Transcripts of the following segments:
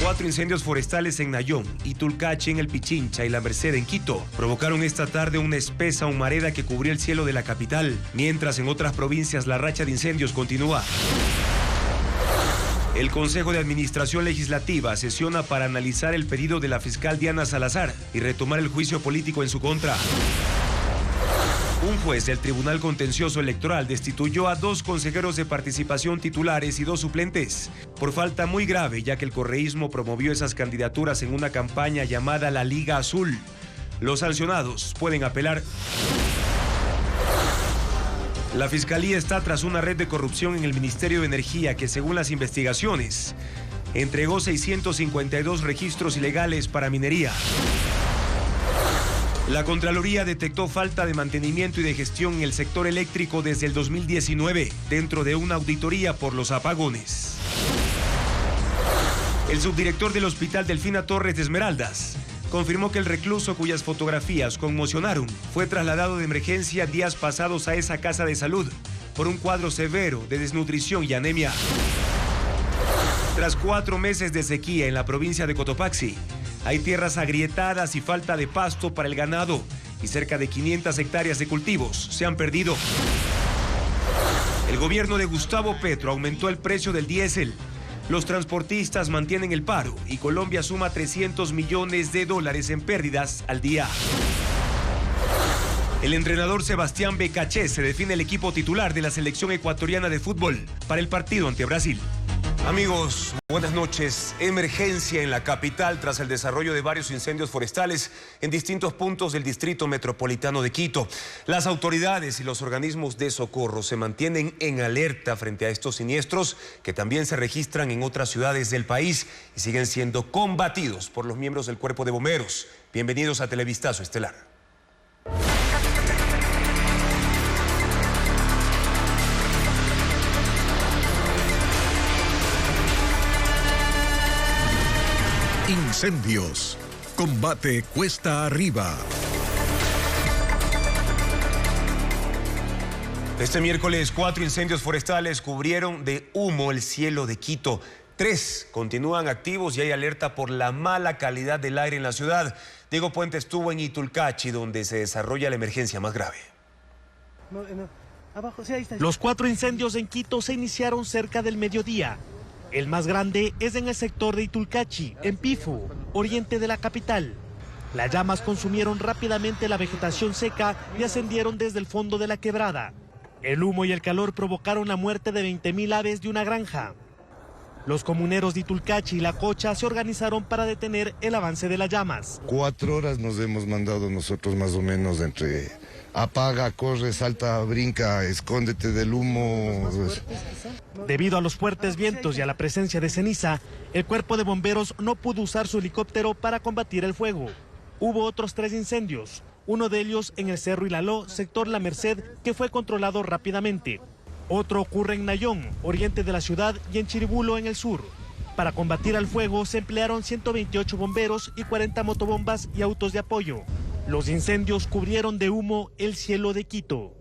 4 incendios forestales en Nayón, Itulcachi en el Pichincha y La Merced en Quito provocaron esta tarde una espesa humareda que cubrió el cielo de la capital, mientras en otras provincias la racha de incendios continúa. El Consejo de Administración Legislativa sesiona para analizar el pedido de la fiscal Diana Salazar y retomar el juicio político en su contra. Un juez del Tribunal Contencioso Electoral destituyó a 2 consejeros de participación titulares y 2 suplentes por falta muy grave, ya que el correísmo promovió esas candidaturas en una campaña llamada la Liga Azul. Los sancionados pueden apelar. La Fiscalía está tras una red de corrupción en el Ministerio de Energía que, según las investigaciones, entregó 652 registros ilegales para minería. La Contraloría detectó falta de mantenimiento y de gestión en el sector eléctrico desde el 2019, dentro de una auditoría por los apagones. El subdirector del Hospital Delfina Torres de Esmeraldas confirmó que el recluso cuyas fotografías conmocionaron fue trasladado de emergencia días pasados a esa casa de salud por un cuadro severo de desnutrición y anemia. Tras 4 meses de sequía en la provincia de Cotopaxi, hay tierras agrietadas y falta de pasto para el ganado y cerca de 500 hectáreas de cultivos se han perdido. El gobierno de Gustavo Petro aumentó el precio del diésel. Los transportistas mantienen el paro y Colombia suma $300 millones en pérdidas al día. El entrenador Sebastián Becaché se define el equipo titular de la selección ecuatoriana de fútbol para el partido ante Brasil. Amigos, buenas noches. Emergencia en la capital tras el desarrollo de varios incendios forestales en distintos puntos del distrito metropolitano de Quito. Las autoridades y los organismos de socorro se mantienen en alerta frente a estos siniestros que también se registran en otras ciudades del país y siguen siendo combatidos por los miembros del Cuerpo de Bomberos. Bienvenidos a Televistazo Estelar. Incendios. Combate cuesta arriba. Este miércoles 4 incendios forestales cubrieron de humo el cielo de Quito. 3 continúan activos y hay alerta por la mala calidad del aire en la ciudad. Diego Puente estuvo en Itulcachi, donde se desarrolla la emergencia más grave. Los 4 incendios en Quito se iniciaron cerca del mediodía. El más grande es en el sector de Itulcachi, en Pifu, oriente de la capital. Las llamas consumieron rápidamente la vegetación seca y ascendieron desde el fondo de la quebrada. El humo y el calor provocaron la muerte de 20.000 aves de una granja. Los comuneros de Itulcachi y La Cocha se organizaron para detener el avance de las llamas. 4 horas nos hemos mandado nosotros más o menos entre apaga, corre, salta, brinca, escóndete del humo. Debido a los fuertes vientos y a la presencia de ceniza, el cuerpo de bomberos no pudo usar su helicóptero para combatir el fuego. Hubo otros 3 incendios, uno de ellos en el Cerro Ilaló, sector La Merced, que fue controlado rápidamente. Otro ocurre en Nayón, oriente de la ciudad, y en Chiribulo, en el sur. Para combatir al fuego se emplearon 128 bomberos y 40 motobombas y autos de apoyo. Los incendios cubrieron de humo el cielo de Quito.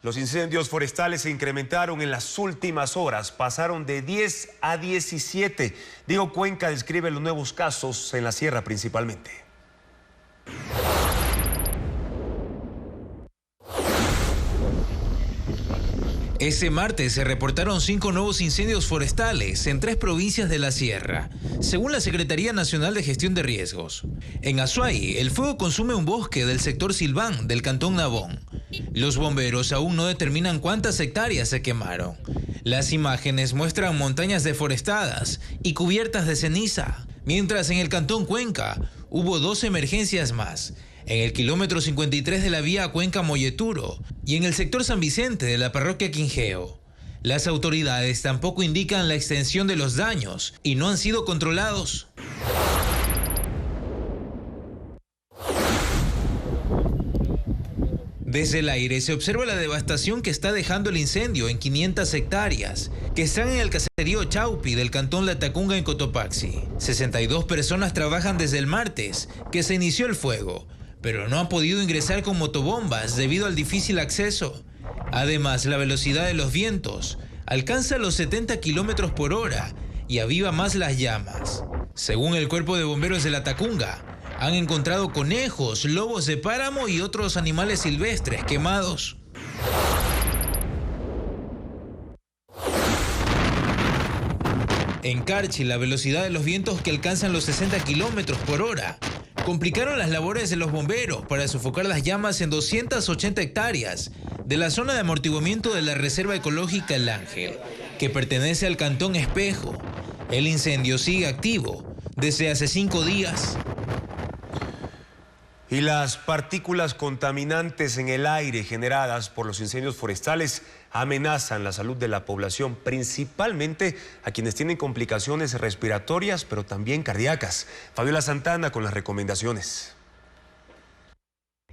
Los incendios forestales se incrementaron en las últimas horas, pasaron de 10 a 17. Diego Cuenca describe los nuevos casos en la sierra principalmente. Este martes se reportaron 5 nuevos incendios forestales en 3 provincias de la sierra, según la Secretaría Nacional de Gestión de Riesgos. En Azuay, el fuego consume un bosque del sector Silván del cantón Nabón. Los bomberos aún no determinan cuántas hectáreas se quemaron. Las imágenes muestran montañas deforestadas y cubiertas de ceniza, mientras en el cantón Cuenca hubo 2 emergencias más. En el kilómetro 53 de la vía Cuenca-Molleturo y en el sector San Vicente de la parroquia Quingeo. Las autoridades tampoco indican la extensión de los daños y no han sido controlados. Desde el aire se observa la devastación que está dejando el incendio en 500 hectáreas, que están en el caserío Chaupi del cantón Latacunga en Cotopaxi. 62 personas trabajan desde el martes, que se inició el fuego, pero no han podido ingresar con motobombas debido al difícil acceso. Además, la velocidad de los vientos alcanza los 70 kilómetros por hora y aviva más las llamas. Según el Cuerpo de Bomberos de La Tacunga, han encontrado conejos, lobos de páramo y otros animales silvestres quemados. En Carchi, la velocidad de los vientos que alcanzan los 60 kilómetros por hora complicaron las labores de los bomberos para sofocar las llamas en 280 hectáreas de la zona de amortiguamiento de la Reserva Ecológica El Ángel, que pertenece al Cantón Espejo. El incendio sigue activo desde hace 5 días. Y las partículas contaminantes en el aire generadas por los incendios forestales amenazan la salud de la población, principalmente a quienes tienen complicaciones respiratorias, pero también cardíacas. Fabiola Santana con las recomendaciones.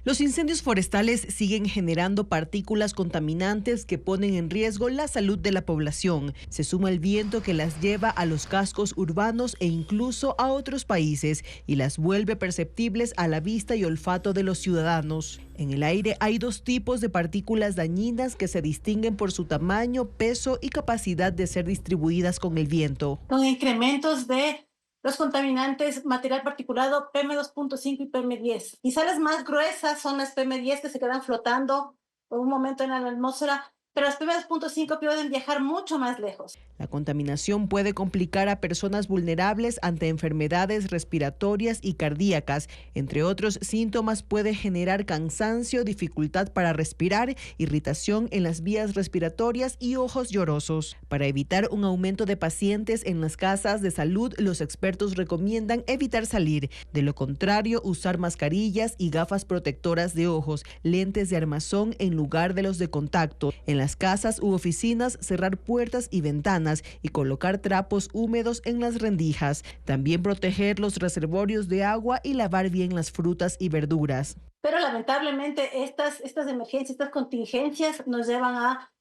Los incendios forestales siguen generando partículas contaminantes que ponen en riesgo la salud de la población. Se suma el viento que las lleva a los cascos urbanos e incluso a otros países y las vuelve perceptibles a la vista y olfato de los ciudadanos. En el aire hay 2 tipos de partículas dañinas que se distinguen por su tamaño, peso y capacidad de ser distribuidas con el viento. Con incrementos de los contaminantes material particulado PM2.5 y PM10. Quizá las más gruesas son las PM10 que se quedan flotando por un momento en la atmósfera, pero las PM2.5 pueden viajar mucho más lejos. La contaminación puede complicar a personas vulnerables ante enfermedades respiratorias y cardíacas. Entre otros síntomas, puede generar cansancio, dificultad para respirar, irritación en las vías respiratorias y ojos llorosos. Para evitar un aumento de pacientes en las casas de salud, los expertos recomiendan evitar salir. De lo contrario, usar mascarillas y gafas protectoras de ojos, lentes de armazón en lugar de los de contacto. En las casas u oficinas, cerrar puertas y ventanas y colocar trapos húmedos en las rendijas. También proteger los reservorios de agua y lavar bien las frutas y verduras. Pero lamentablemente estas emergencias, estas contingencias nos llevan a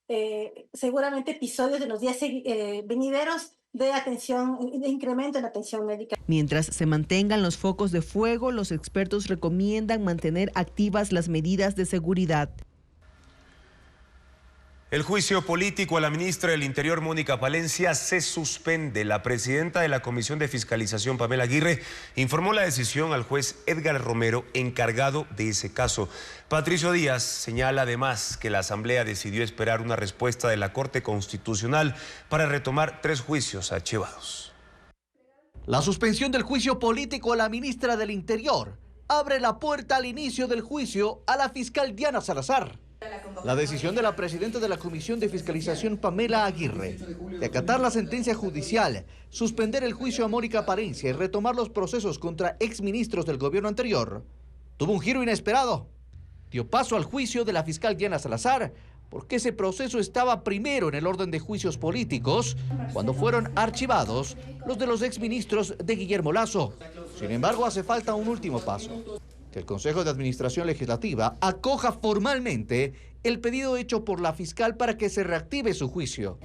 seguramente episodios de los días venideros de atención, de incremento en la atención médica. Mientras se mantengan los focos de fuego, los expertos recomiendan mantener activas las medidas de seguridad. El juicio político a la ministra del Interior, Mónica Palencia, se suspende. La presidenta de la Comisión de Fiscalización, Pamela Aguirre, informó la decisión al juez Edgar Romero, encargado de ese caso. Patricio Díaz señala además que la Asamblea decidió esperar una respuesta de la Corte Constitucional para retomar 3 juicios archivados. La suspensión del juicio político a la ministra del Interior abre la puerta al inicio del juicio a la fiscal Diana Salazar. La decisión de la presidenta de la Comisión de Fiscalización, Pamela Aguirre, de acatar la sentencia judicial, suspender el juicio a Mónica Palencia y retomar los procesos contra exministros del gobierno anterior, tuvo un giro inesperado. Dio paso al juicio de la fiscal Diana Salazar, porque ese proceso estaba primero en el orden de juicios políticos, cuando fueron archivados los de los exministros de Guillermo Lasso. Sin embargo, hace falta un último paso: que el Consejo de Administración Legislativa acoja formalmente el pedido hecho por la fiscal para que se reactive su juicio.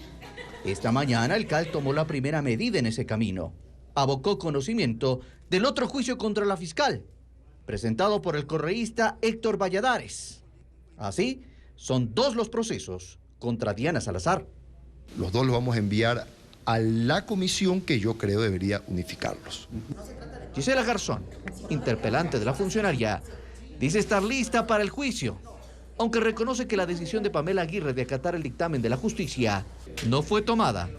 Esta mañana el CAL tomó la primera medida en ese camino. Abocó conocimiento del otro juicio contra la fiscal, presentado por el correísta Héctor Valladares. Así, son 2 los procesos contra Diana Salazar. Los 2 los vamos a enviar a la comisión que yo creo debería unificarlos. Gisela Garzón, interpelante de la funcionaria, dice estar lista para el juicio, aunque reconoce que la decisión de Pamela Aguirre de acatar el dictamen de la justicia no fue tomada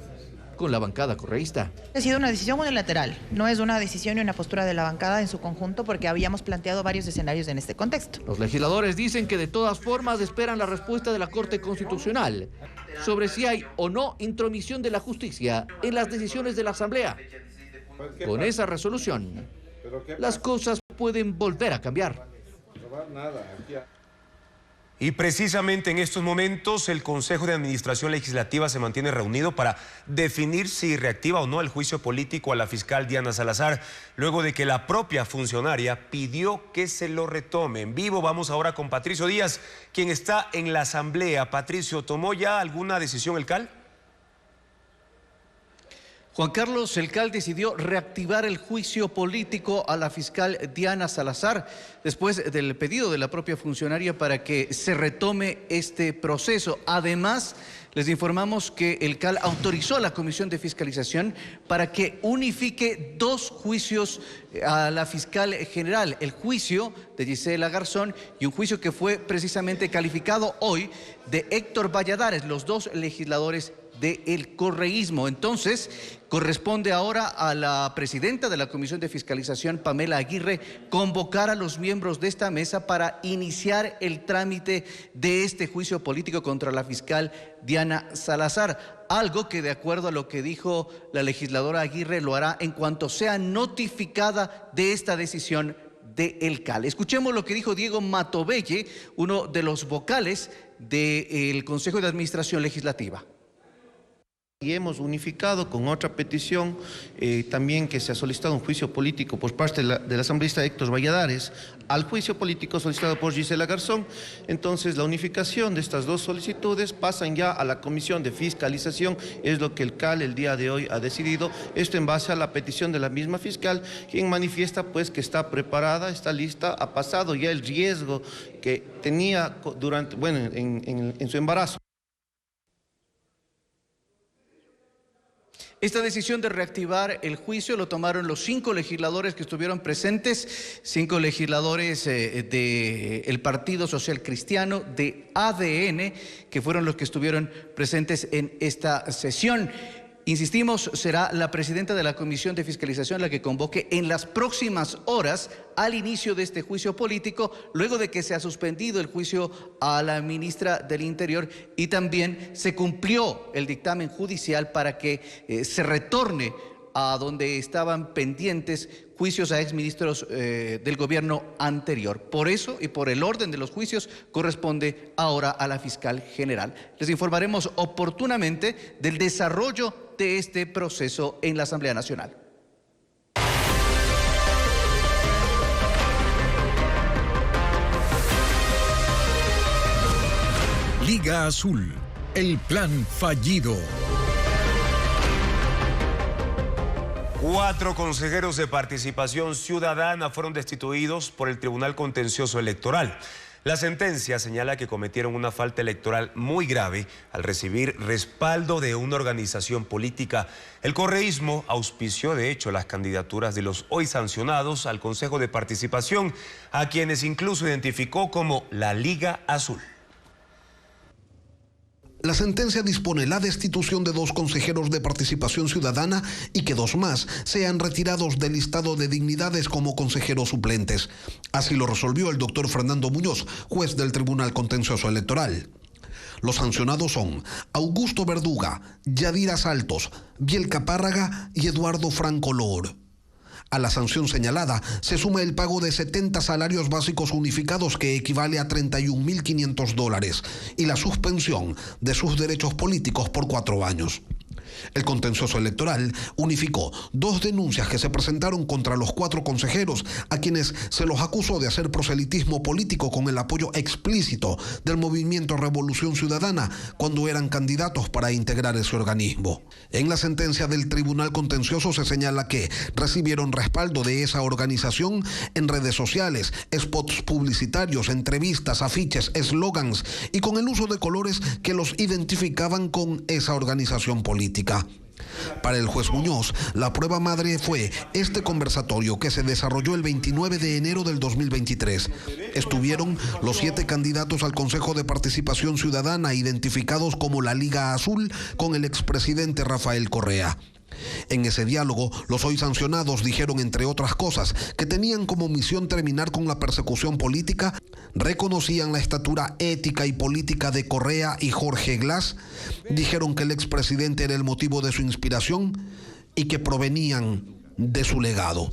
con la bancada correísta. Ha sido una decisión unilateral, no es una decisión y una postura de la bancada en su conjunto, porque habíamos planteado varios escenarios en este contexto. Los legisladores dicen que de todas formas esperan la respuesta de la Corte Constitucional sobre si hay o no intromisión de la justicia en las decisiones de la Asamblea. Con esa resolución, las cosas pueden volver a cambiar. Y precisamente en estos momentos el Consejo de Administración Legislativa se mantiene reunido para definir si reactiva o no el juicio político a la fiscal Diana Salazar, luego de que la propia funcionaria pidió que se lo retome. En vivo vamos ahora con Patricio Díaz, quien está en la Asamblea. Patricio, ¿tomó ya alguna decisión el CAL? Juan Carlos, el CAL decidió reactivar el juicio político a la fiscal Diana Salazar después del pedido de la propia funcionaria para que se retome este proceso. Además, les informamos que el CAL autorizó a la Comisión de Fiscalización para que unifique 2 juicios a la fiscal general. El juicio de Gisela Garzón y un juicio que fue precisamente calificado hoy de Héctor Valladares, los 2 legisladores del correísmo. Entonces, corresponde ahora a la presidenta de la Comisión de Fiscalización, Pamela Aguirre, convocar a los miembros de esta mesa para iniciar el trámite de este juicio político contra la fiscal Diana Salazar. Algo que, de acuerdo a lo que dijo la legisladora Aguirre, lo hará en cuanto sea notificada de esta decisión del CAL. Escuchemos lo que dijo Diego Matovelle, uno de los vocales del Consejo de Administración Legislativa. Y hemos unificado con otra petición también que se ha solicitado un juicio político por parte del asambleísta Héctor Valladares al juicio político solicitado por Gisela Garzón. Entonces la unificación de estas 2 solicitudes pasan ya a la Comisión de Fiscalización, es lo que el CAL el día de hoy ha decidido, esto en base a la petición de la misma fiscal, quien manifiesta pues que está preparada, está lista, ha pasado ya el riesgo que tenía durante, en su embarazo. Esta decisión de reactivar el juicio lo tomaron los 5 legisladores que estuvieron presentes, 5 legisladores del Partido Social Cristiano, de ADN, que fueron los que estuvieron presentes en esta sesión. Insistimos, será la presidenta de la Comisión de Fiscalización la que convoque en las próximas horas al inicio de este juicio político, luego de que se ha suspendido el juicio a la ministra del Interior y también se cumplió el dictamen judicial para que se retorne a donde estaban pendientes juicios a exministros del gobierno anterior. Por eso y por el orden de los juicios corresponde ahora a la fiscal general. Les informaremos oportunamente del desarrollo de este proceso en la Asamblea Nacional. Liga Azul, el plan fallido. 4 consejeros de Participación Ciudadana fueron destituidos por el Tribunal Contencioso Electoral. La sentencia señala que cometieron una falta electoral muy grave al recibir respaldo de una organización política. El correísmo auspició, de hecho, las candidaturas de los hoy sancionados al Consejo de Participación, a quienes incluso identificó como la Liga Azul. La sentencia dispone la destitución de 2 consejeros de Participación Ciudadana y que 2 más sean retirados del listado de dignidades como consejeros suplentes. Así lo resolvió el doctor Fernando Muñoz, juez del Tribunal Contencioso Electoral. Los sancionados son Augusto Verduga, Yadira Saltos, Biel Capárraga y Eduardo Franco Lor. A la sanción señalada se suma el pago de 70 salarios básicos unificados, que equivale a $31.500, y la suspensión de sus derechos políticos por 4 años. El contencioso electoral unificó 2 denuncias que se presentaron contra los 4 consejeros, a quienes se los acusó de hacer proselitismo político con el apoyo explícito del movimiento Revolución Ciudadana cuando eran candidatos para integrar ese organismo. En la sentencia del Tribunal Contencioso se señala que recibieron respaldo de esa organización en redes sociales, spots publicitarios, entrevistas, afiches, eslogans y con el uso de colores que los identificaban con esa organización política. Para el juez Muñoz, la prueba madre fue este conversatorio que se desarrolló el 29 de enero del 2023. Estuvieron los 7 candidatos al Consejo de Participación Ciudadana identificados como la Liga Azul con el expresidente Rafael Correa. En ese diálogo, los hoy sancionados dijeron, entre otras cosas, que tenían como misión terminar con la persecución política, reconocían la estatura ética y política de Correa y Jorge Glass, dijeron que el expresidente era el motivo de su inspiración y que provenían de su legado.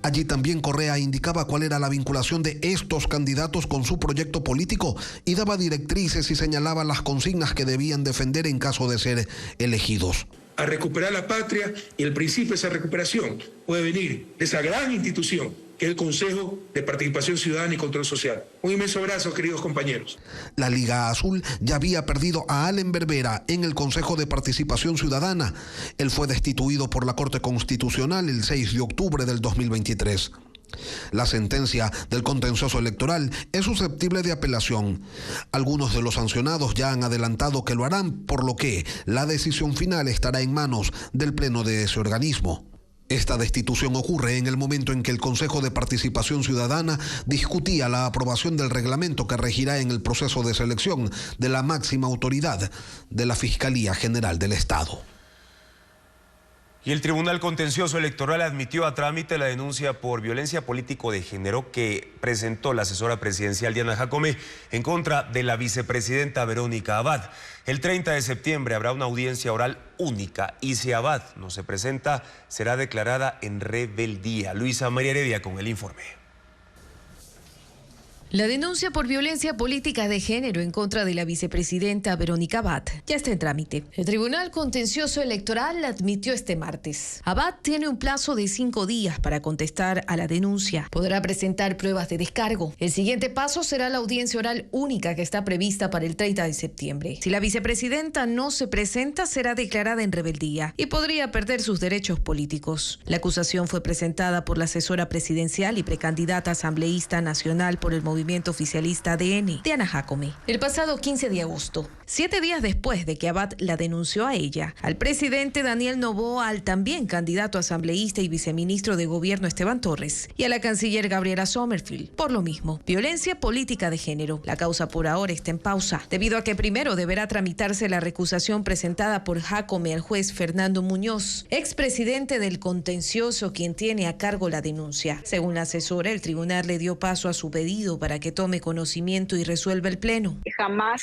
Allí también Correa indicaba cuál era la vinculación de estos candidatos con su proyecto político y daba directrices y señalaba las consignas que debían defender en caso de ser elegidos. A recuperar la patria, y el principio de esa recuperación puede venir de esa gran institución que es el Consejo de Participación Ciudadana y Control Social. Un inmenso abrazo, queridos compañeros. La Liga Azul ya había perdido a Allen Berbera en el Consejo de Participación Ciudadana. Él fue destituido por la Corte Constitucional el 6 de octubre del 2023. La sentencia del contencioso electoral es susceptible de apelación. Algunos de los sancionados ya han adelantado que lo harán, por lo que la decisión final estará en manos del pleno de ese organismo. Esta destitución ocurre en el momento en que el Consejo de Participación Ciudadana discutía la aprobación del reglamento que regirá en el proceso de selección de la máxima autoridad de la Fiscalía General del Estado. Y el Tribunal Contencioso Electoral admitió a trámite la denuncia por violencia político de género que presentó la asesora presidencial Diana Jacome en contra de la vicepresidenta Verónica Abad. El 30 de septiembre habrá una audiencia oral única y si Abad no se presenta, será declarada en rebeldía. Luisa María Heredia con el informe. La denuncia por violencia política de género en contra de la vicepresidenta Verónica Abad ya está en trámite. El Tribunal Contencioso Electoral la admitió este martes. Abad tiene un plazo de 5 días para contestar a la denuncia. Podrá presentar pruebas de descargo. El siguiente paso será la audiencia oral única que está prevista para el 30 de septiembre. Si la vicepresidenta no se presenta, será declarada en rebeldía y podría perder sus derechos políticos. La acusación fue presentada por la asesora presidencial y precandidata asambleísta nacional por el movimiento oficialista ADN, Diana Jacome, el pasado 15 de agosto, 7 días después de que Abad la denunció a ella, al presidente Daniel Noboa, al también candidato asambleísta y viceministro de Gobierno Esteban Torres, y a la canciller Gabriela Sommerfield, por lo mismo, violencia política de género. La causa por ahora está en pausa, debido a que primero deberá tramitarse la recusación presentada por Jacome al juez Fernando Muñoz, expresidente del contencioso, quien tiene a cargo la denuncia. Según la asesora, el tribunal le dio paso a su pedido para que tome conocimiento y resuelva el pleno. Jamás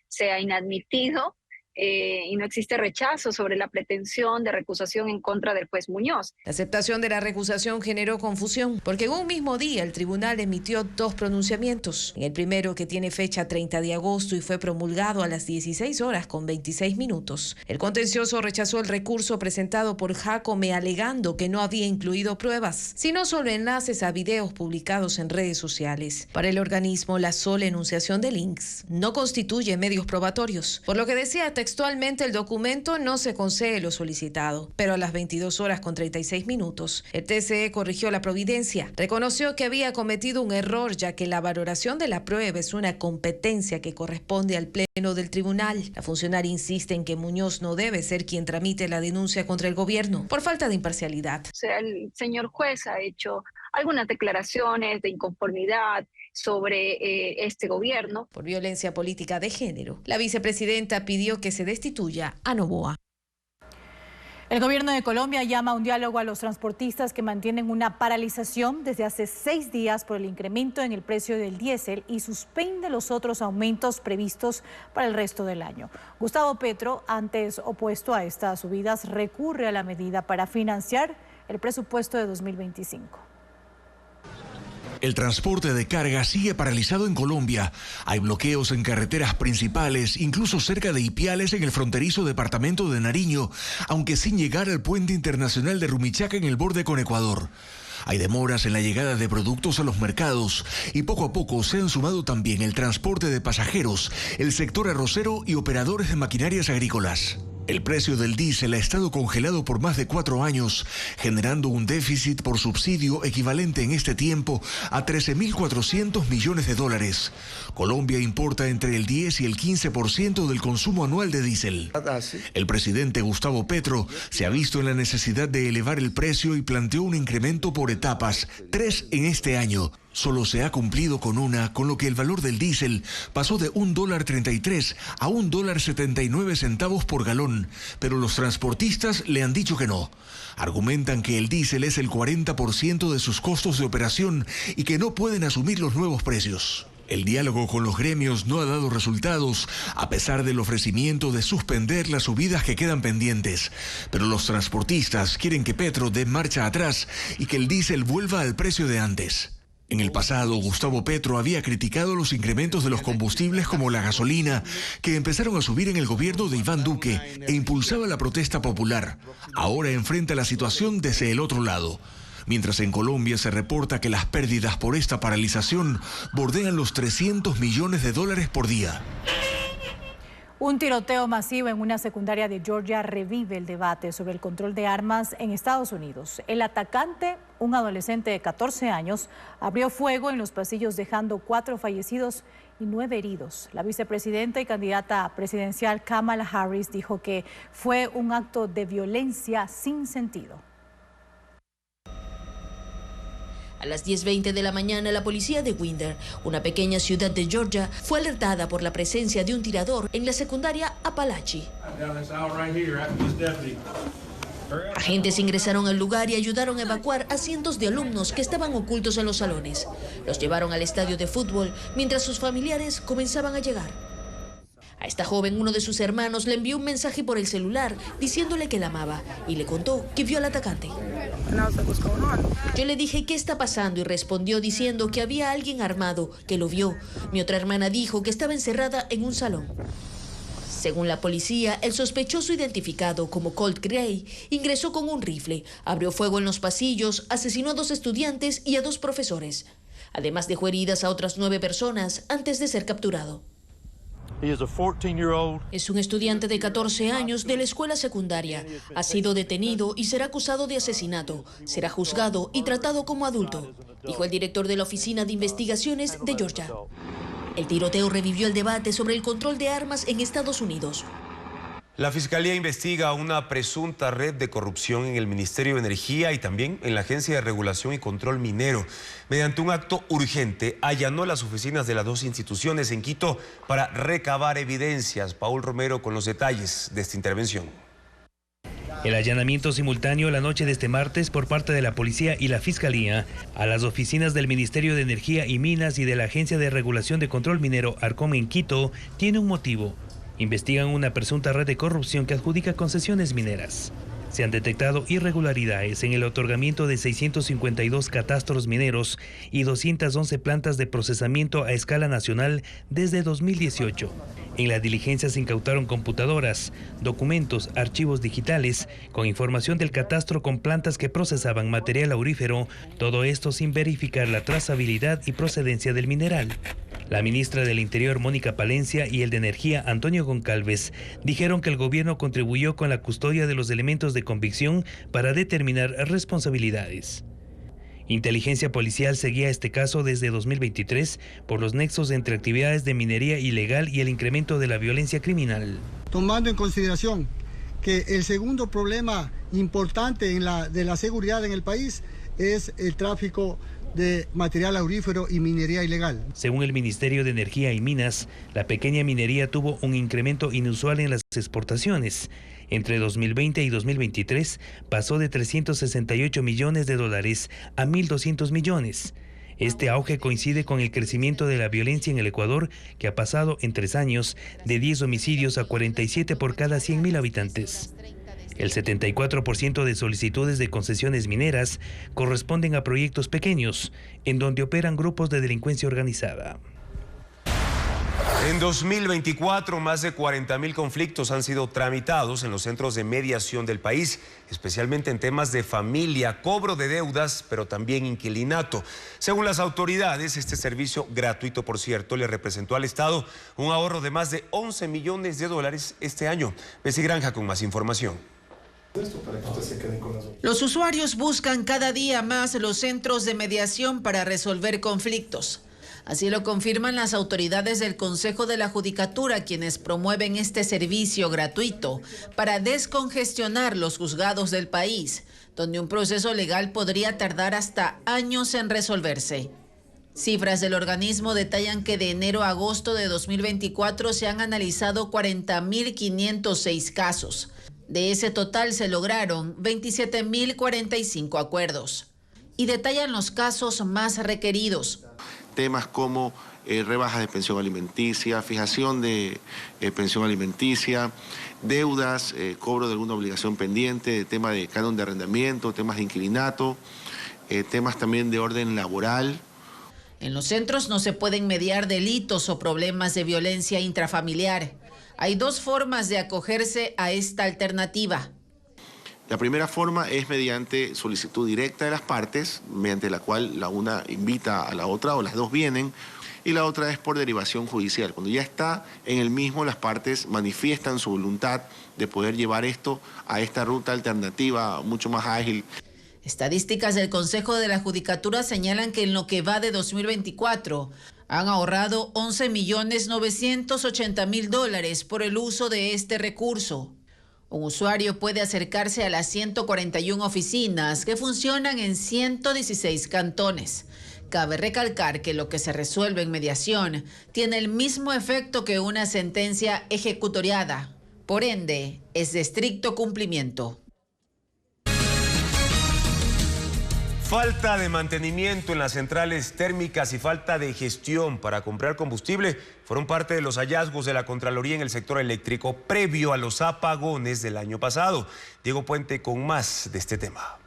se ha inadmitido y no existe rechazo sobre la pretensión de recusación en contra del juez Muñoz. La aceptación de la recusación generó confusión, porque en un mismo día el tribunal emitió 2 pronunciamientos. En el primero, que tiene fecha 30 de agosto y fue promulgado a las 16:26, el contencioso rechazó el recurso presentado por Jacome alegando que no había incluido pruebas, sino solo enlaces a videos publicados en redes sociales. Para el organismo, la sola enunciación de links no constituye medios probatorios, por lo que decía textualmente el documento no se concede lo solicitado, pero a las 22:36, el TCE corrigió la providencia, reconoció que había cometido un error ya que la valoración de la prueba es una competencia que corresponde al pleno del tribunal. La funcionaria insiste en que Muñoz no debe ser quien tramite la denuncia contra el gobierno por falta de imparcialidad. O sea, el señor juez ha hecho algunas declaraciones de inconformidad sobre este gobierno. Por violencia política de género, la vicepresidenta pidió que se destituya a Noboa. El gobierno de Colombia llama a un diálogo a los transportistas que mantienen una paralización desde hace 6 días por el incremento en el precio del diésel y suspende los otros aumentos previstos para el resto del año. Gustavo Petro, antes opuesto a estas subidas, recurre a la medida para financiar el presupuesto de 2025. El transporte de carga sigue paralizado en Colombia. Hay bloqueos en carreteras principales, incluso cerca de Ipiales en el fronterizo departamento de Nariño, aunque sin llegar al puente internacional de Rumichaca en el borde con Ecuador. Hay demoras en la llegada de productos a los mercados y poco a poco se han sumado también el transporte de pasajeros, el sector arrocero y operadores de maquinarias agrícolas. El precio del diésel ha estado congelado por más de 4 años, generando un déficit por subsidio equivalente en este tiempo a $13.400 millones. Colombia importa entre el 10 y el 15% del consumo anual de diésel. El presidente Gustavo Petro se ha visto en la necesidad de elevar el precio y planteó un incremento por etapas, 3 en este año. Solo se ha cumplido con una, con lo que el valor del diésel pasó de $1.33 a $1.79 por galón, pero los transportistas le han dicho que no. Argumentan que el diésel es el 40% de sus costos de operación y que no pueden asumir los nuevos precios. El diálogo con los gremios no ha dado resultados, a pesar del ofrecimiento de suspender las subidas que quedan pendientes. Pero los transportistas quieren que Petro dé marcha atrás y que el diésel vuelva al precio de antes. En el pasado, Gustavo Petro había criticado los incrementos de los combustibles como la gasolina, que empezaron a subir en el gobierno de Iván Duque e impulsaba la protesta popular. Ahora enfrenta la situación desde el otro lado. mientras en Colombia se reporta que las pérdidas por esta paralización bordean los $300 millones por día. Un tiroteo masivo en una secundaria de Georgia revive el debate sobre el control de armas en Estados Unidos. El atacante, un adolescente de 14 años, abrió fuego en los pasillos dejando 4 fallecidos y 9 heridos. La vicepresidenta y candidata presidencial Kamala Harris dijo que fue un acto de violencia sin sentido. A las 10:20 de la mañana, la policía de Winder, una pequeña ciudad de Georgia, fue alertada por la presencia de un tirador en la secundaria Apalachee. Agentes ingresaron al lugar y ayudaron a evacuar a cientos de alumnos que estaban ocultos en los salones. Los llevaron al estadio de fútbol mientras sus familiares comenzaban a llegar. A esta joven, uno de sus hermanos le envió un mensaje por el celular diciéndole que la amaba y le contó que vio al atacante. Yo le dije qué está pasando y respondió diciendo que había alguien armado que lo vio. Mi otra hermana dijo que estaba encerrada en un salón. Según la policía, el sospechoso identificado como Colt Gray ingresó con un rifle, abrió fuego en los pasillos, asesinó a 2 estudiantes y a 2 profesores. Además dejó heridas a otras 9 personas antes de ser capturado. Es un estudiante de 14 años de la escuela secundaria. Ha sido detenido y será acusado de asesinato. Será juzgado y tratado como adulto, dijo el director de la Oficina de Investigaciones de Georgia. El tiroteo revivió el debate sobre el control de armas en Estados Unidos. La Fiscalía investiga una presunta red de corrupción en el Ministerio de Energía y también en la Agencia de Regulación y Control Minero. Mediante un acto urgente, allanó las oficinas de las 2 instituciones en Quito para recabar evidencias. Paul Romero con los detalles de esta intervención. El allanamiento simultáneo la noche de este martes por parte de la Policía y la Fiscalía a las oficinas del Ministerio de Energía y Minas y de la Agencia de Regulación de Control Minero, Arcom, en Quito, tiene un motivo. Investigan una presunta red de corrupción que adjudica concesiones mineras. Se han detectado irregularidades en el otorgamiento de 652 catastros mineros y 211 plantas de procesamiento a escala nacional desde 2018. En la diligencia se incautaron computadoras, documentos, archivos digitales con información del catastro con plantas que procesaban material aurífero, todo esto sin verificar la trazabilidad y procedencia del mineral. La ministra del Interior, Mónica Palencia, y el de Energía, Antonio Goncalves, dijeron que el gobierno contribuyó con la custodia de los elementos de convicción para determinar responsabilidades. Inteligencia policial seguía este caso desde 2023 por los nexos entre actividades de minería ilegal y el incremento de la violencia criminal. Tomando en consideración que el segundo problema importante de la seguridad en el país es el tráfico de material aurífero y minería ilegal. Según el Ministerio de Energía y Minas, la pequeña minería tuvo un incremento inusual en las exportaciones. Entre 2020 y 2023 pasó de $368 millones a 1.200 millones. Este auge coincide con el crecimiento de la violencia en el Ecuador, que ha pasado en 3 años de 10 homicidios a 47 por cada 100.000 habitantes. El 74% de solicitudes de concesiones mineras corresponden a proyectos pequeños, en donde operan grupos de delincuencia organizada. En 2024, más de 40.000 conflictos han sido tramitados en los centros de mediación del país, especialmente en temas de familia, cobro de deudas, pero también inquilinato. Según las autoridades, este servicio, gratuito por cierto, le representó al Estado un ahorro de más de $11 millones este año. Bessie Granja con más información. Los usuarios buscan cada día más los centros de mediación para resolver conflictos. Así lo confirman las autoridades del Consejo de la Judicatura, quienes promueven este servicio gratuito para descongestionar los juzgados del país, donde un proceso legal podría tardar hasta años en resolverse. Cifras del organismo detallan que de enero a agosto de 2024 se han analizado 40.506 casos. De ese total se lograron 27.045 acuerdos. Y detallan los casos más requeridos. Temas como rebajas de pensión alimenticia, fijación de pensión alimenticia, deudas, cobro de alguna obligación pendiente, tema de canon de arrendamiento, temas de inquilinato, temas también de orden laboral. En los centros no se pueden mediar delitos o problemas de violencia intrafamiliar. Hay 2 formas de acogerse a esta alternativa. La primera forma es mediante solicitud directa de las partes, mediante la cual la una invita a la otra o las dos vienen, y la otra es por derivación judicial. Cuando ya está en el mismo, las partes manifiestan su voluntad de poder llevar esto a esta ruta alternativa mucho más ágil. Estadísticas del Consejo de la Judicatura señalan que en lo que va de 2024 han ahorrado $11.980.000 por el uso de este recurso. Un usuario puede acercarse a las 141 oficinas que funcionan en 116 cantones. Cabe recalcar que lo que se resuelve en mediación tiene el mismo efecto que una sentencia ejecutoriada. Por ende, es de estricto cumplimiento. Falta de mantenimiento en las centrales térmicas y falta de gestión para comprar combustible fueron parte de los hallazgos de la Contraloría en el sector eléctrico previo a los apagones del año pasado. Diego Puente con más de este tema.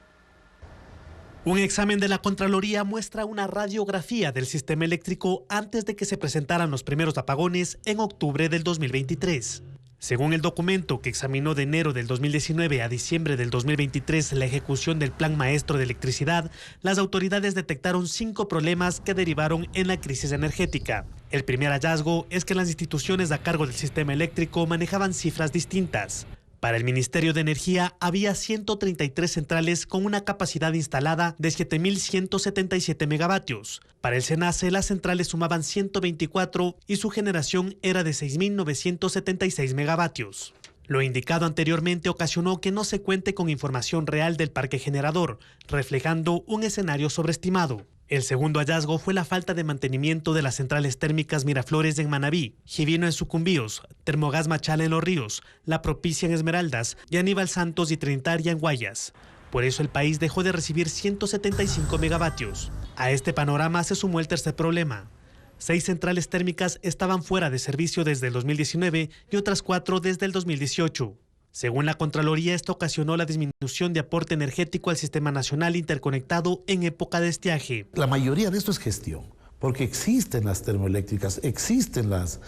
Un examen de la Contraloría muestra una radiografía del sistema eléctrico antes de que se presentaran los primeros apagones en octubre del 2023. Según el documento que examinó de enero del 2019 a diciembre del 2023 la ejecución del Plan Maestro de Electricidad, las autoridades detectaron 5 problemas que derivaron en la crisis energética. El primer hallazgo es que las instituciones a cargo del sistema eléctrico manejaban cifras distintas. Para el Ministerio de Energía había 133 centrales con una capacidad instalada de 7.177 megavatios. Para el SENACE las centrales sumaban 124 y su generación era de 6.976 megavatios. Lo indicado anteriormente ocasionó que no se cuente con información real del parque generador, reflejando un escenario sobreestimado. El segundo hallazgo fue la falta de mantenimiento de las centrales térmicas Miraflores en Manabí, Jivino en Sucumbíos, Termogas Machala en Los Ríos, La Propicia en Esmeraldas y Aníbal Santos y Trinitaria en Guayas. Por eso el país dejó de recibir 175 megavatios. A este panorama se sumó el tercer problema. 6 centrales térmicas estaban fuera de servicio desde el 2019 y otras 4 desde el 2018. Según la Contraloría, esto ocasionó la disminución de aporte energético al sistema nacional interconectado en época de estiaje. La mayoría de esto es gestión, porque existen las termoeléctricas, existen las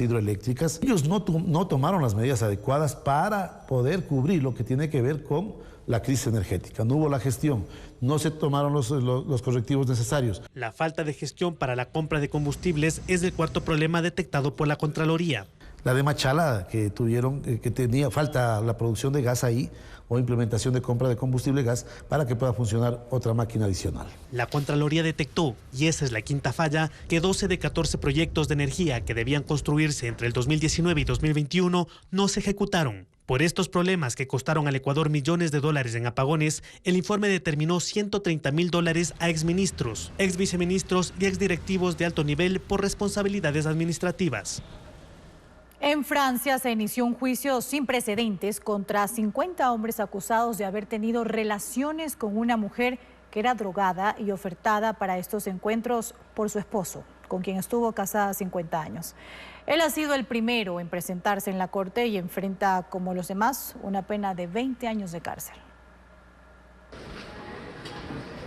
hidroeléctricas. Ellos no tomaron las medidas adecuadas para poder cubrir lo que tiene que ver con la crisis energética. No hubo la gestión, no se tomaron los correctivos necesarios. La falta de gestión para la compra de combustibles es el cuarto problema detectado por la Contraloría. La de Machala, que tenía falta la producción de gas ahí o implementación de compra de combustible gas para que pueda funcionar otra máquina adicional. La Contraloría detectó, y esa es la quinta falla, que 12 de 14 proyectos de energía que debían construirse entre el 2019 y 2021 no se ejecutaron. Por estos problemas que costaron al Ecuador millones de dólares en apagones, el informe determinó $130.000 a exministros, exviceministros y exdirectivos de alto nivel por responsabilidades administrativas. En Francia se inició un juicio sin precedentes contra 50 hombres acusados de haber tenido relaciones con una mujer que era drogada y ofertada para estos encuentros por su esposo, con quien estuvo casada 50 años. Él ha sido el primero en presentarse en la corte y enfrenta, como los demás, una pena de 20 años de cárcel.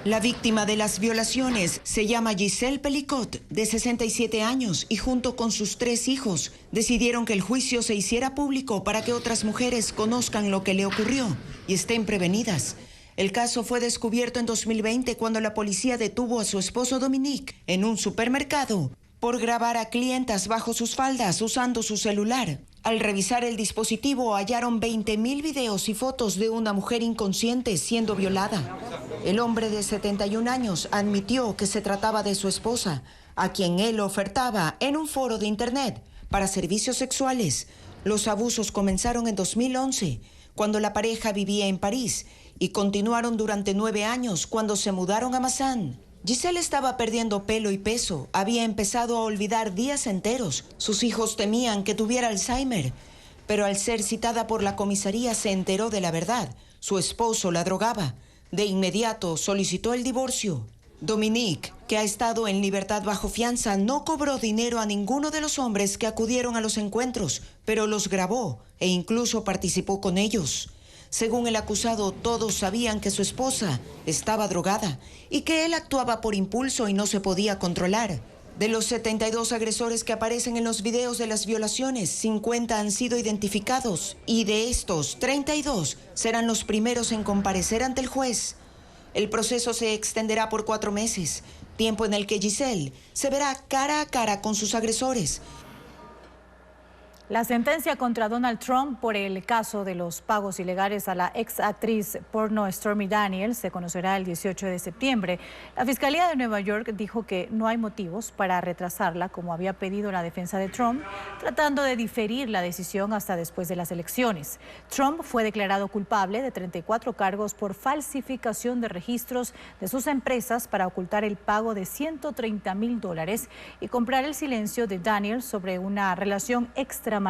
La víctima de las violaciones se llama Giselle Pelicot, de 67 años, y junto con sus 3 hijos decidieron que el juicio se hiciera público para que otras mujeres conozcan lo que le ocurrió y estén prevenidas. El caso fue descubierto en 2020 cuando la policía detuvo a su esposo Dominique en un supermercado por grabar a clientas bajo sus faldas usando su celular. Al revisar el dispositivo hallaron 20.000 videos y fotos de una mujer inconsciente siendo violada. El hombre de 71 años admitió que se trataba de su esposa, a quien él ofertaba en un foro de internet para servicios sexuales. Los abusos comenzaron en 2011, cuando la pareja vivía en París, y continuaron durante 9 años cuando se mudaron a Massán. Giselle estaba perdiendo pelo y peso, había empezado a olvidar días enteros. Sus hijos temían que tuviera Alzheimer, pero al ser citada por la comisaría se enteró de la verdad. Su esposo la drogaba. De inmediato solicitó el divorcio. Dominique, que ha estado en libertad bajo fianza, no cobró dinero a ninguno de los hombres que acudieron a los encuentros, pero los grabó e incluso participó con ellos. Según el acusado, todos sabían que su esposa estaba drogada y que él actuaba por impulso y no se podía controlar. De los 72 agresores que aparecen en los videos de las violaciones, 50 han sido identificados y de estos, 32 serán los primeros en comparecer ante el juez. El proceso se extenderá por 4 meses, tiempo en el que Giselle se verá cara a cara con sus agresores. La sentencia contra Donald Trump por el caso de los pagos ilegales a la ex actriz porno Stormy Daniels se conocerá el 18 de septiembre. La Fiscalía de Nueva York dijo que no hay motivos para retrasarla, como había pedido la defensa de Trump, tratando de diferir la decisión hasta después de las elecciones. Trump fue declarado culpable de 34 cargos por falsificación de registros de sus empresas para ocultar el pago de $130,000 y comprar el silencio de Daniels sobre una relación extramarital.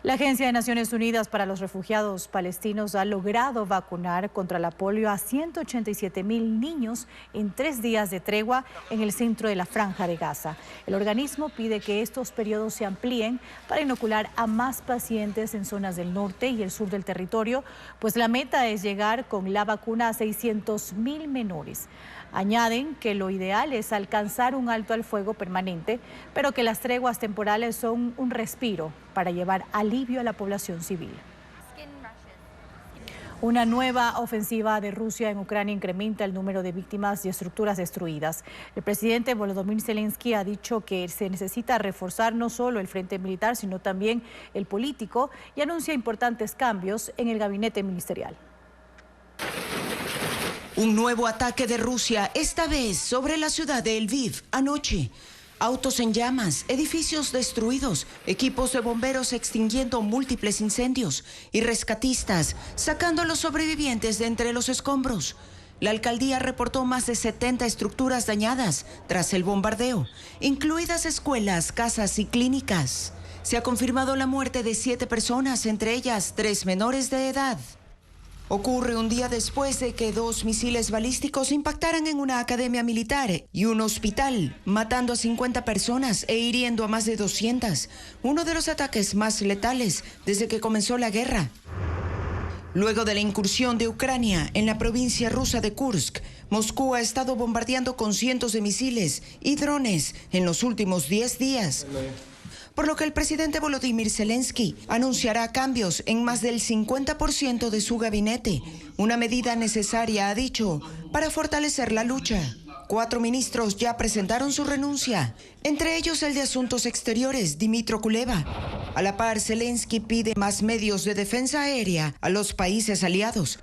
La Agencia de Naciones Unidas para los Refugiados Palestinos ha logrado vacunar contra la polio a 187,000 niños en 3 días de tregua en el centro de la Franja de Gaza. El organismo pide que estos periodos se amplíen para inocular a más pacientes en zonas del norte y el sur del territorio, pues la meta es llegar con la vacuna a 600,000 menores. Añaden que lo ideal es alcanzar un alto al fuego permanente, pero que las treguas temporales son un respiro para llevar alivio a la población civil. Una nueva ofensiva de Rusia en Ucrania incrementa el número de víctimas y estructuras destruidas. El presidente Volodymyr Zelensky ha dicho que se necesita reforzar no solo el frente militar, sino también el político, y anuncia importantes cambios en el gabinete ministerial. Un nuevo ataque de Rusia, esta vez sobre la ciudad de Lviv anoche. Autos en llamas, edificios destruidos, equipos de bomberos extinguiendo múltiples incendios y rescatistas sacando a los sobrevivientes de entre los escombros. La alcaldía reportó más de 70 estructuras dañadas tras el bombardeo, incluidas escuelas, casas y clínicas. Se ha confirmado la muerte de 7 personas, entre ellas 3 menores de edad. Ocurre un día después de que 2 misiles balísticos impactaran en una academia militar y un hospital, matando a 50 personas e hiriendo a más de 200, uno de los ataques más letales desde que comenzó la guerra. Luego de la incursión de Ucrania en la provincia rusa de Kursk, Moscú ha estado bombardeando con cientos de misiles y drones en los últimos 10 días. Por lo que el presidente Volodymyr Zelensky anunciará cambios en más del 50% de su gabinete, una medida necesaria, ha dicho, para fortalecer la lucha. 4 ministros ya presentaron su renuncia, entre ellos el de Asuntos Exteriores, Dmytro Kuleba. A la par, Zelensky pide más medios de defensa aérea a los países aliados.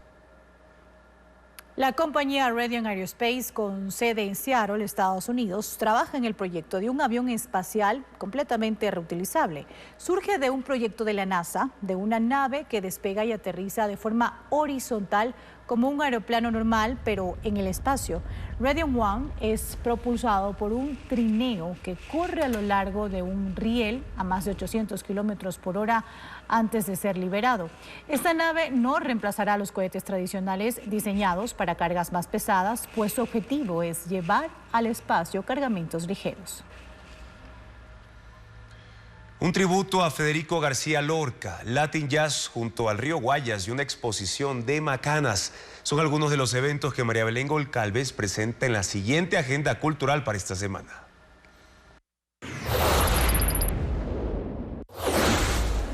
La compañía Radian Aerospace, con sede en Seattle, Estados Unidos, trabaja en el proyecto de un avión espacial completamente reutilizable. Surge de un proyecto de la NASA, de una nave que despega y aterriza de forma horizontal como un aeroplano normal, pero en el espacio. Radian One es propulsado por un trineo que corre a lo largo de un riel a más de 800 kilómetros por hora antes de ser liberado. Esta nave no reemplazará a los cohetes tradicionales diseñados para cargas más pesadas, pues su objetivo es llevar al espacio cargamentos ligeros. Un tributo a Federico García Lorca, Latin Jazz junto al río Guayas y una exposición de macanas son algunos de los eventos que María Belén Goncalves presenta en la siguiente agenda cultural para esta semana.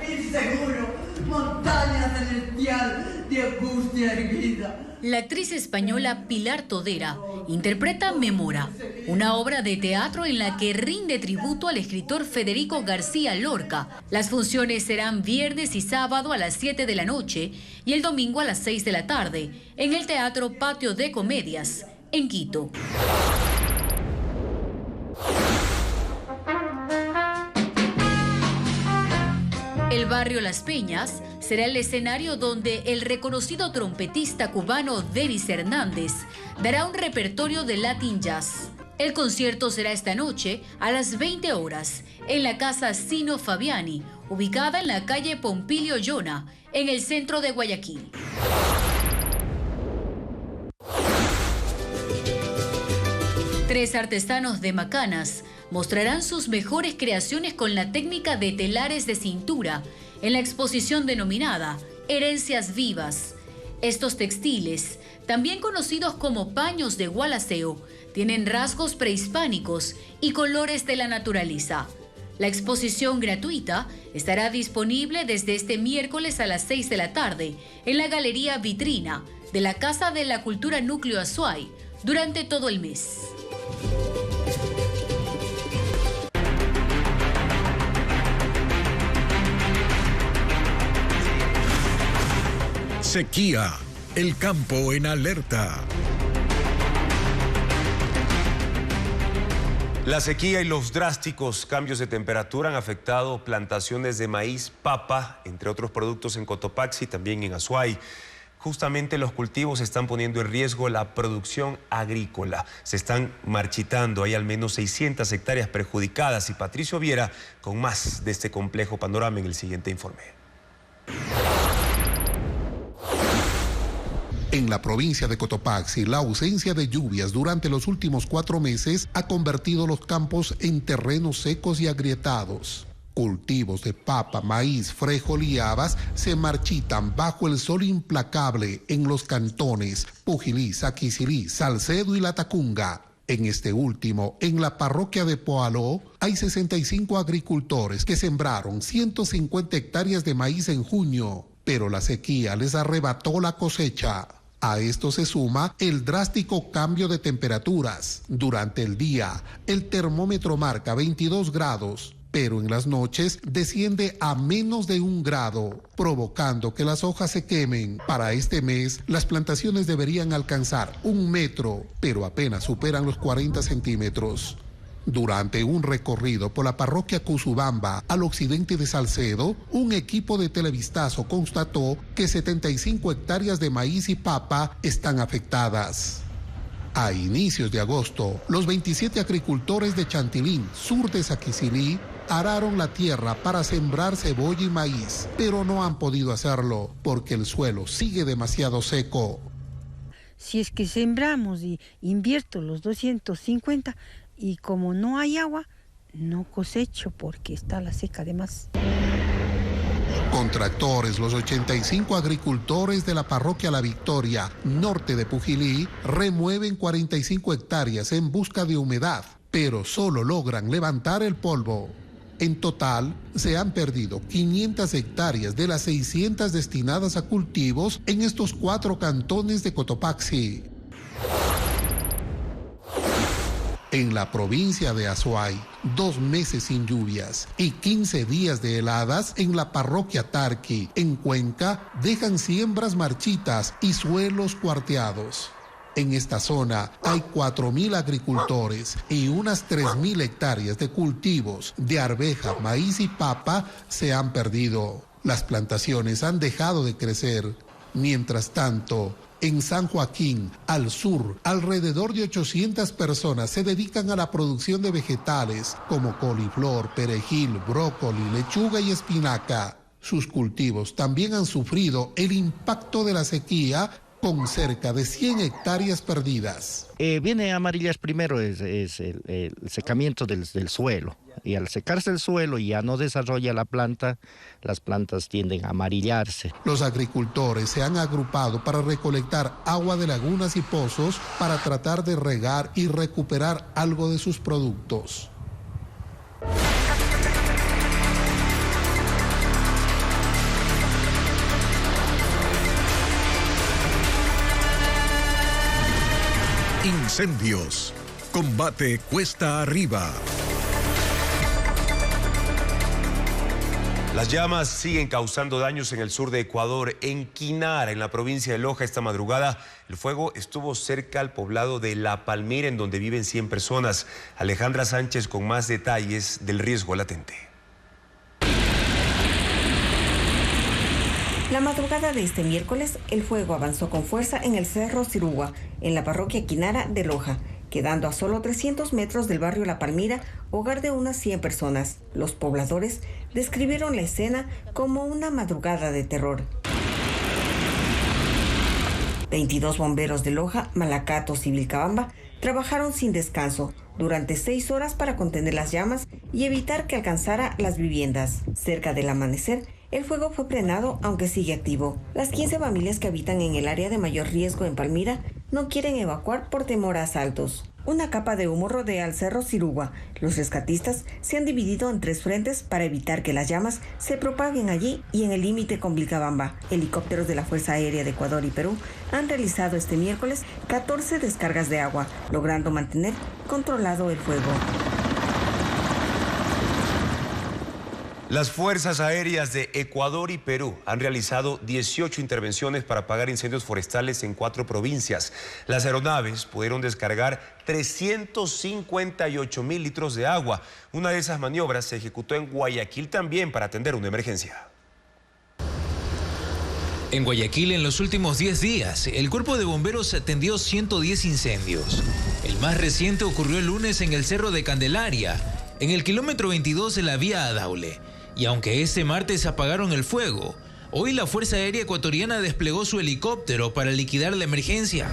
Inseguro, montaña celestial de angustia y vida. La actriz española Pilar Todera interpreta Memora, una obra de teatro en la que rinde tributo al escritor Federico García Lorca. Las funciones serán viernes y sábado a las 7 de la noche y el domingo a las 6 de la tarde en el Teatro Patio de Comedias, en Quito. El barrio Las Peñas será el escenario donde el reconocido trompetista cubano Denis Hernández dará un repertorio de Latin Jazz. El concierto será esta noche a las 20 horas en la Casa Sino Fabiani, ubicada en la calle Pompilio Yona, en el centro de Guayaquil. Tres artesanos de Macanas mostrarán sus mejores creaciones con la técnica de telares de cintura en la exposición denominada Herencias Vivas. Estos textiles, también conocidos como paños de gualaceo, tienen rasgos prehispánicos y colores de la naturaleza. La exposición gratuita estará disponible desde este miércoles a las 6 de la tarde en la Galería Vitrina de la Casa de la Cultura Núcleo Azuay durante todo el mes. Sequía, el campo en alerta. La sequía y los drásticos cambios de temperatura han afectado plantaciones de maíz, papa, entre otros productos en Cotopaxi, también en Azuay. Justamente los cultivos están poniendo en riesgo la producción agrícola. Se están marchitando, hay al menos 600 hectáreas perjudicadas. Y Patricio Viera con más de este complejo panorama en el siguiente informe. En la provincia de Cotopaxi, la ausencia de lluvias durante los últimos 4 meses ha convertido los campos en terrenos secos y agrietados. Cultivos de papa, maíz, frijol y habas se marchitan bajo el sol implacable en los cantones Pujilí, Saquicilí, Salcedo y Latacunga. En este último, en la parroquia de Poaló, hay 65 agricultores que sembraron 150 hectáreas de maíz en junio, pero la sequía les arrebató la cosecha. A esto se suma el drástico cambio de temperaturas. Durante el día, el termómetro marca 22 grados, pero en las noches desciende a menos de 1 grado, provocando que las hojas se quemen. Para este mes, las plantaciones deberían alcanzar 1 metro, pero apenas superan los 40 centímetros. Durante un recorrido por la parroquia Cusubamba, al occidente de Salcedo, un equipo de Televistazo constató que 75 hectáreas de maíz y papa están afectadas. A inicios de agosto, los 27 agricultores de Chantilín, sur de Saquicilí, araron la tierra para sembrar cebolla y maíz, pero no han podido hacerlo porque el suelo sigue demasiado seco. Si es que sembramos y invierto los 250 y como no hay agua, no cosecho porque está la seca además. Con tractores, los 85 agricultores de la parroquia La Victoria, norte de Pujilí, remueven 45 hectáreas en busca de humedad, pero solo logran levantar el polvo. En total, se han perdido 500 hectáreas de las 600 destinadas a cultivos en estos 4 cantones de Cotopaxi. En la provincia de Azuay, 2 meses sin lluvias y 15 días de heladas en la parroquia Tarqui, en Cuenca, dejan siembras marchitas y suelos cuarteados. En esta zona hay 4.000 agricultores y unas 3.000 hectáreas de cultivos de arveja, maíz y papa se han perdido. Las plantaciones han dejado de crecer. Mientras tanto, en San Joaquín, al sur, alrededor de 800 personas se dedican a la producción de vegetales como coliflor, perejil, brócoli, lechuga y espinaca. Sus cultivos también han sufrido el impacto de la sequía con cerca de 100 hectáreas perdidas. Viene amarillas primero es el secamiento del suelo. Y al secarse el suelo y ya no desarrolla la planta, las plantas tienden a amarillarse. Los agricultores se han agrupado para recolectar agua de lagunas y pozos para tratar de regar y recuperar algo de sus productos. Incendios. Combate cuesta arriba. Las llamas siguen causando daños en el sur de Ecuador. En Quinara, en la provincia de Loja, esta madrugada, el fuego estuvo cerca al poblado de La Palmira, en donde viven 100 personas. Alejandra Sánchez con más detalles del riesgo latente. La madrugada de este miércoles, el fuego avanzó con fuerza en el Cerro Cirúa, en la parroquia Quinara de Loja, quedando a solo 300 metros del barrio La Palmira, hogar de unas 100 personas. Los pobladores describieron la escena como una madrugada de terror. 22 bomberos de Loja, Malacatos y Vilcabamba trabajaron sin descanso durante 6 horas para contener las llamas y evitar que alcanzara las viviendas. Cerca del amanecer, el fuego fue frenado, aunque sigue activo. Las 15 familias que habitan en el área de mayor riesgo en Palmira no quieren evacuar por temor a asaltos. Una capa de humo rodea al Cerro Sirugua. Los rescatistas se han dividido en 3 frentes para evitar que las llamas se propaguen allí y en el límite con Vilcabamba. Helicópteros de la Fuerza Aérea de Ecuador y Perú han realizado este miércoles 14 descargas de agua, logrando mantener controlado el fuego. Las Fuerzas Aéreas de Ecuador y Perú han realizado 18 intervenciones para apagar incendios forestales en 4 provincias. Las aeronaves pudieron descargar 358.000 litros de agua. Una de esas maniobras se ejecutó en Guayaquil también para atender una emergencia. En Guayaquil, en los últimos 10 días, el Cuerpo de Bomberos atendió 110 incendios. El más reciente ocurrió el lunes en el Cerro de Candelaria, en el kilómetro 22 de la vía a Daule. Y aunque este martes apagaron el fuego, hoy la Fuerza Aérea Ecuatoriana desplegó su helicóptero para liquidar la emergencia.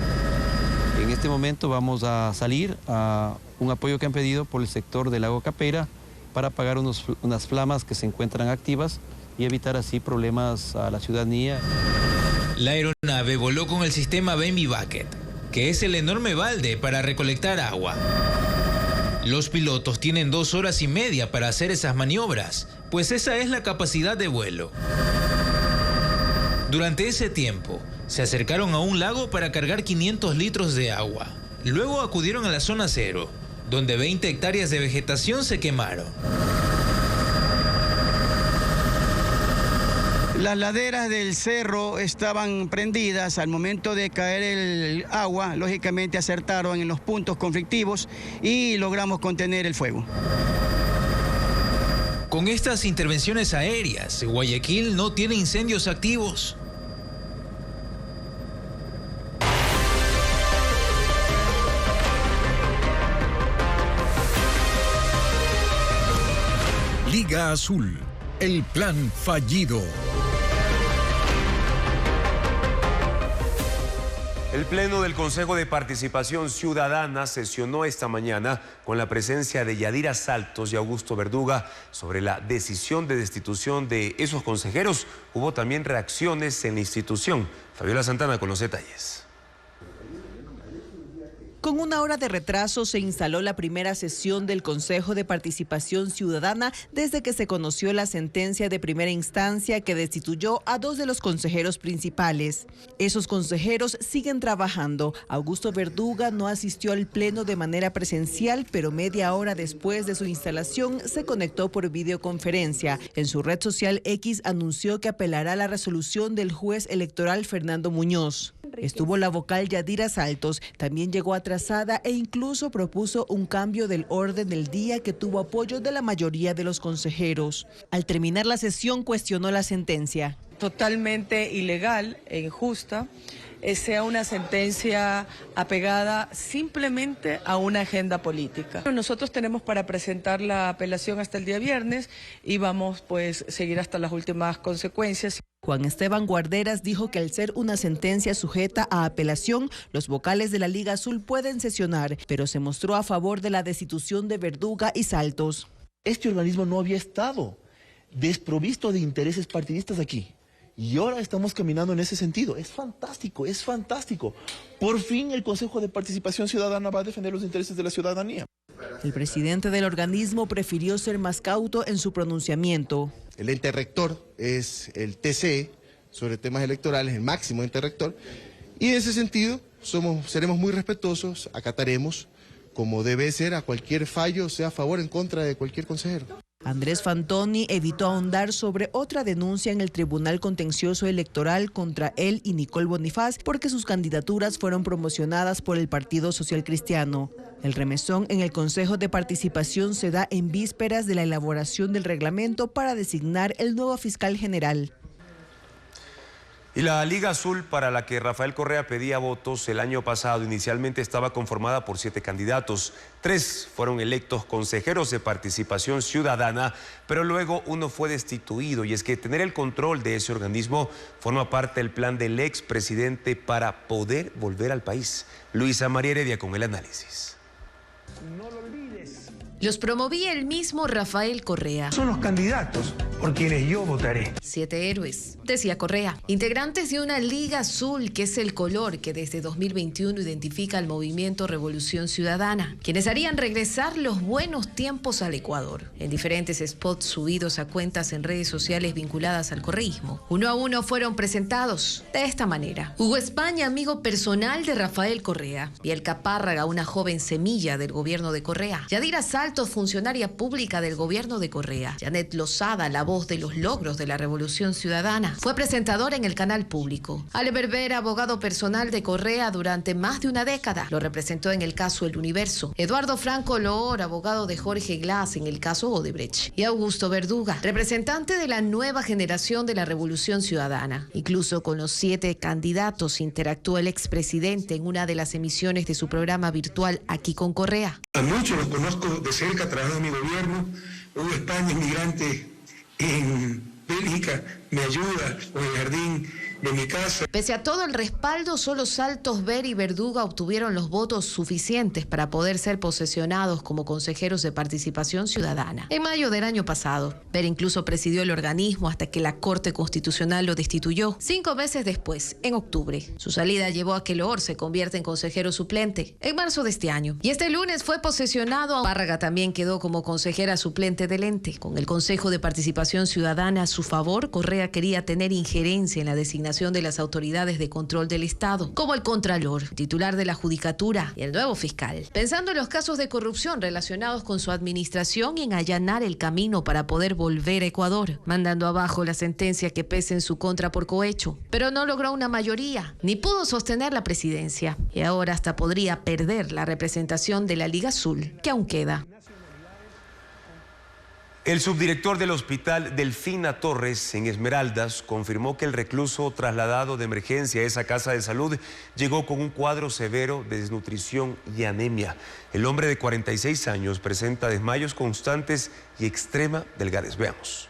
En este momento vamos a salir a un apoyo que han pedido por el sector del lago Capera para apagar unas flamas que se encuentran activas y evitar así problemas a la ciudadanía. La aeronave voló con el sistema Baby Bucket, que es el enorme balde para recolectar agua. Los pilotos tienen 2 horas y media para hacer esas maniobras, pues esa es la capacidad de vuelo. Durante ese tiempo, se acercaron a un lago para cargar 500 litros de agua. Luego acudieron a la zona 0, donde 20 hectáreas de vegetación se quemaron. Las laderas del cerro estaban prendidas. Al momento de caer el agua, lógicamente acertaron en los puntos conflictivos y logramos contener el fuego. Con estas intervenciones aéreas, Guayaquil no tiene incendios activos. Liga Azul, el plan fallido. El Pleno del Consejo de Participación Ciudadana sesionó esta mañana con la presencia de Yadira Saltos y Augusto Verduga sobre la decisión de destitución de esos consejeros. Hubo también reacciones en la institución. Fabiola Santana con los detalles. Con 1 hora de retraso se instaló la primera sesión del Consejo de Participación Ciudadana desde que se conoció la sentencia de primera instancia que destituyó a 2 de los consejeros principales. Esos consejeros siguen trabajando. Augusto Verduga no asistió al pleno de manera presencial, pero media hora después de su instalación se conectó por videoconferencia. En su red social X anunció que apelará a la resolución del juez electoral Fernando Muñoz. Estuvo la vocal Yadira Saltos, también llegó atrasada e incluso propuso un cambio del orden del día que tuvo apoyo de la mayoría de los consejeros. Al terminar la sesión cuestionó la sentencia. Totalmente ilegal e injusta, sea una sentencia apegada simplemente a una agenda política. Nosotros tenemos para presentar la apelación hasta el día viernes y vamos pues seguir hasta las últimas consecuencias. Juan Esteban Guarderas dijo que al ser una sentencia sujeta a apelación, los vocales de la Liga Azul pueden sesionar, pero se mostró a favor de la destitución de Verduga y Saltos. Este organismo no había estado desprovisto de intereses partidistas aquí. Y ahora estamos caminando en ese sentido. Es fantástico, es fantástico. Por fin el Consejo de Participación Ciudadana va a defender los intereses de la ciudadanía. El presidente del organismo prefirió ser más cauto en su pronunciamiento. El ente rector es el TCE sobre temas electorales, el máximo ente rector. Y en ese sentido seremos muy respetuosos, acataremos, como debe ser, a cualquier fallo, sea a favor o en contra de cualquier consejero. Andrés Fantoni evitó ahondar sobre otra denuncia en el Tribunal Contencioso Electoral contra él y Nicole Bonifaz porque sus candidaturas fueron promocionadas por el Partido Social Cristiano. El remesón en el Consejo de Participación se da en vísperas de la elaboración del reglamento para designar el nuevo fiscal general. Y la Liga Azul, para la que Rafael Correa pedía votos el año pasado, inicialmente estaba conformada por 7 candidatos. 3 fueron electos consejeros de Participación Ciudadana, pero luego uno fue destituido. Y es que tener el control de ese organismo forma parte del plan del expresidente para poder volver al país. Luisa María Heredia con el análisis. No lo olvides. Los promovía el mismo Rafael Correa. Son los candidatos por quienes yo votaré. 7 héroes, decía Correa, integrantes de una Liga Azul, que es el color que desde 2021 identifica al movimiento Revolución Ciudadana, quienes harían regresar los buenos tiempos al Ecuador. En diferentes spots subidos a cuentas en redes sociales vinculadas al correísmo, uno a uno fueron presentados de esta manera. Hugo España, amigo personal de Rafael Correa. Biel Capárraga, una joven semilla del gobierno de Correa. Yadira Saltos, funcionaria pública del gobierno de Correa. Janet Lozada, la voz de los logros de la Revolución Ciudadana. Fue presentador en el canal público. Ale Berbera, abogado personal de Correa durante más de una década. Lo representó en el caso El Universo. Eduardo Franco Loor, abogado de Jorge Glass en el caso Odebrecht. Y Augusto Verduga, representante de la nueva generación de la Revolución Ciudadana. Incluso con los 7 candidatos interactuó el expresidente en una de las emisiones de su programa virtual Aquí con Correa. A muchos los conozco de cerca, trabajo en mi gobierno. Hugo España, inmigrante en Bélgica, me ayuda con el jardín de mi casa. Pese a todo el respaldo, solo Saltos, Ver y Verduga obtuvieron los votos suficientes para poder ser posesionados como consejeros de Participación Ciudadana. En mayo del año pasado, Ver incluso presidió el organismo hasta que la Corte Constitucional lo destituyó. 5 meses después, en octubre, su salida llevó a que Loor se convierta en consejero suplente en marzo de este año. Y este lunes fue posesionado. Párraga también quedó como consejera suplente del ente. Con el Consejo de Participación Ciudadana a su favor, Correa quería tener injerencia en la designación de las autoridades de control del Estado, como el Contralor, titular de la Judicatura y el nuevo fiscal. Pensando en los casos de corrupción relacionados con su administración y en allanar el camino para poder volver a Ecuador, mandando abajo la sentencia que pese en su contra por cohecho. Pero no logró una mayoría, ni pudo sostener la presidencia. Y ahora hasta podría perder la representación de la Liga Azul, que aún queda. El subdirector del Hospital Delfina Torres en Esmeraldas confirmó que el recluso trasladado de emergencia a esa casa de salud llegó con un cuadro severo de desnutrición y anemia. El hombre de 46 años presenta desmayos constantes y extrema delgadez. Veamos.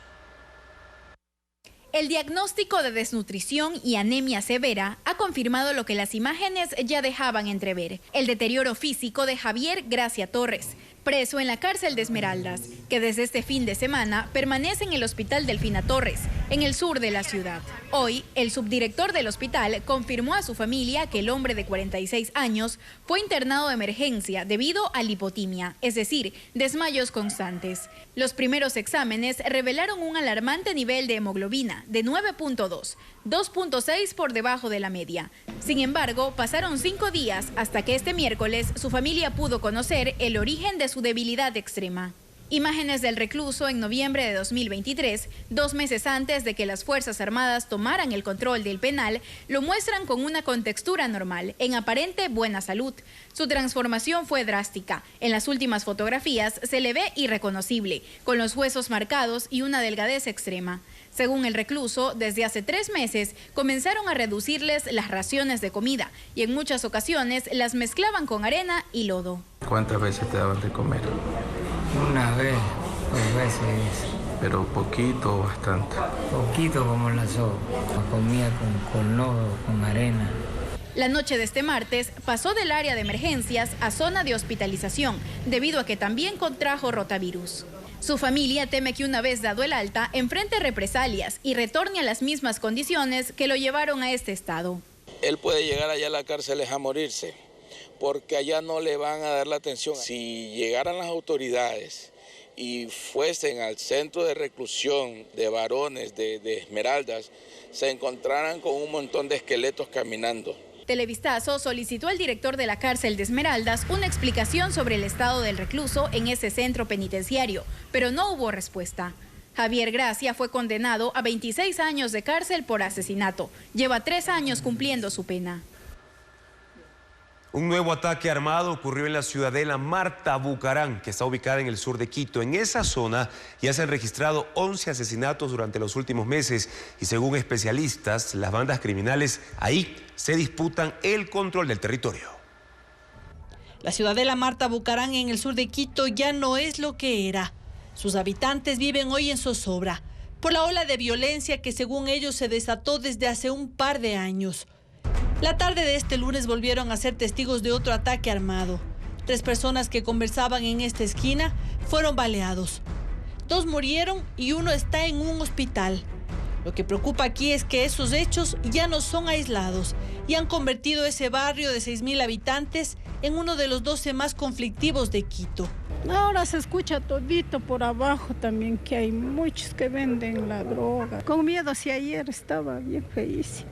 El diagnóstico de desnutrición y anemia severa ha confirmado lo que las imágenes ya dejaban entrever: el deterioro físico de Javier Gracia Torres, preso en la cárcel de Esmeraldas, que desde este fin de semana permanece en el Hospital Delfina Torres, en el sur de la ciudad. Hoy, el subdirector del hospital confirmó a su familia que el hombre de 46 años fue internado de emergencia debido a lipotimia, es decir, desmayos constantes. Los primeros exámenes revelaron un alarmante nivel de hemoglobina de 9.2, 2.6 por debajo de la media. Sin embargo, pasaron 5 días hasta que este miércoles su familia pudo conocer el origen de su debilidad extrema. Imágenes del recluso en noviembre de 2023, 2 meses antes de que las Fuerzas Armadas tomaran el control del penal, lo muestran con una contextura normal, en aparente buena salud. Su transformación fue drástica. En las últimas fotografías se le ve irreconocible, con los huesos marcados y una delgadez extrema. Según el recluso, desde hace 3 meses comenzaron a reducirles las raciones de comida y en muchas ocasiones las mezclaban con arena y lodo. ¿Cuántas veces te daban de comer? Una vez, 2 veces. ¿Pero poquito o bastante? Poquito como la sopa. Comía con lodo, con arena. La noche de este martes pasó del área de emergencias a zona de hospitalización, debido a que también contrajo rotavirus. Su familia teme que una vez dado el alta, enfrente represalias y retorne a las mismas condiciones que lo llevaron a este estado. Él puede llegar allá a la cárcel a morirse, porque allá no le van a dar la atención. Si llegaran las autoridades y fuesen al centro de reclusión de varones de Esmeraldas, se encontraran con un montón de esqueletos caminando. Televistazo solicitó al director de la cárcel de Esmeraldas una explicación sobre el estado del recluso en ese centro penitenciario, pero no hubo respuesta. Javier Gracia fue condenado a 26 años de cárcel por asesinato. Lleva 3 años cumpliendo su pena. Un nuevo ataque armado ocurrió en la ciudadela Marta Bucarán, que está ubicada en el sur de Quito. En esa zona ya se han registrado 11 asesinatos durante los últimos meses y según especialistas, las bandas criminales ahí se disputan el control del territorio. La ciudadela Marta Bucarán en el sur de Quito ya no es lo que era. Sus habitantes viven hoy en zozobra por la ola de violencia que según ellos se desató desde hace un par de años. La tarde de este lunes volvieron a ser testigos de otro ataque armado. 3 personas que conversaban en esta esquina fueron baleados. 2 murieron y 1 está en un hospital. Lo que preocupa aquí es que esos hechos ya no son aislados y han convertido ese barrio de 6,000 habitantes en uno de los 12 más conflictivos de Quito. Ahora se escucha todito por abajo también, que hay muchos que venden la droga. Con miedo, si ayer estaba bien feísimo.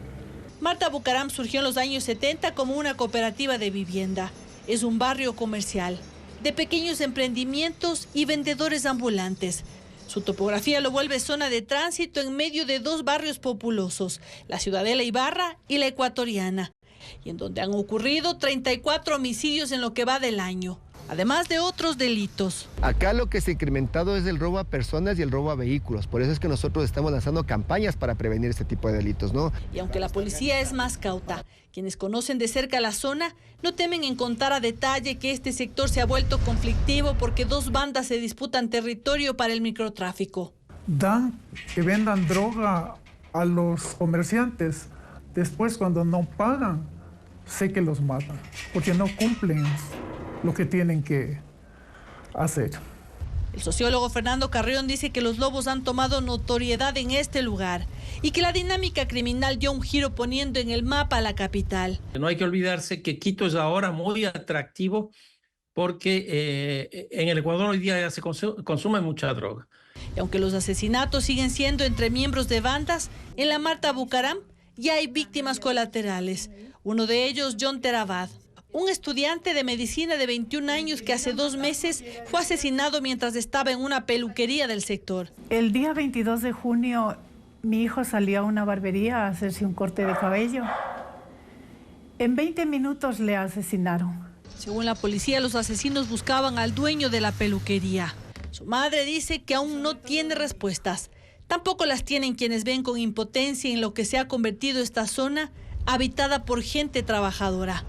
Marta Bucaram surgió en los años 70 como una cooperativa de vivienda. Es un barrio comercial, de pequeños emprendimientos y vendedores ambulantes. Su topografía lo vuelve zona de tránsito en medio de 2 barrios populosos, la Ciudadela Ibarra y la Ecuatoriana, y en donde han ocurrido 34 homicidios en lo que va del año, además de otros delitos. Acá lo que se ha incrementado es el robo a personas y el robo a vehículos. Por eso es que nosotros estamos lanzando campañas para prevenir este tipo de delitos, ¿no? Y aunque la policía es más cauta, quienes conocen de cerca la zona no temen en contar a detalle que este sector se ha vuelto conflictivo porque 2 bandas se disputan territorio para el microtráfico. Dan que vendan droga a los comerciantes. Después, cuando no pagan, sé que los matan, porque no cumplen lo que tienen que hacer. El sociólogo Fernando Carrión dice que los lobos han tomado notoriedad en este lugar y que la dinámica criminal dio un giro poniendo en el mapa a la capital. No hay que olvidarse que Quito es ahora muy atractivo porque en el Ecuador hoy día ya se consume mucha droga. Y aunque los asesinatos siguen siendo entre miembros de bandas, en la Marta Bucaram ya hay víctimas colaterales. Uno de ellos, John Terabad, un estudiante de medicina de 21 años que hace 2 meses fue asesinado mientras estaba en una peluquería del sector. El día 22 de junio, mi hijo salió a una barbería a hacerse un corte de cabello. En 20 minutos le asesinaron. Según la policía, los asesinos buscaban al dueño de la peluquería. Su madre dice que aún no tiene respuestas. Tampoco las tienen quienes ven con impotencia en lo que se ha convertido esta zona habitada por gente trabajadora.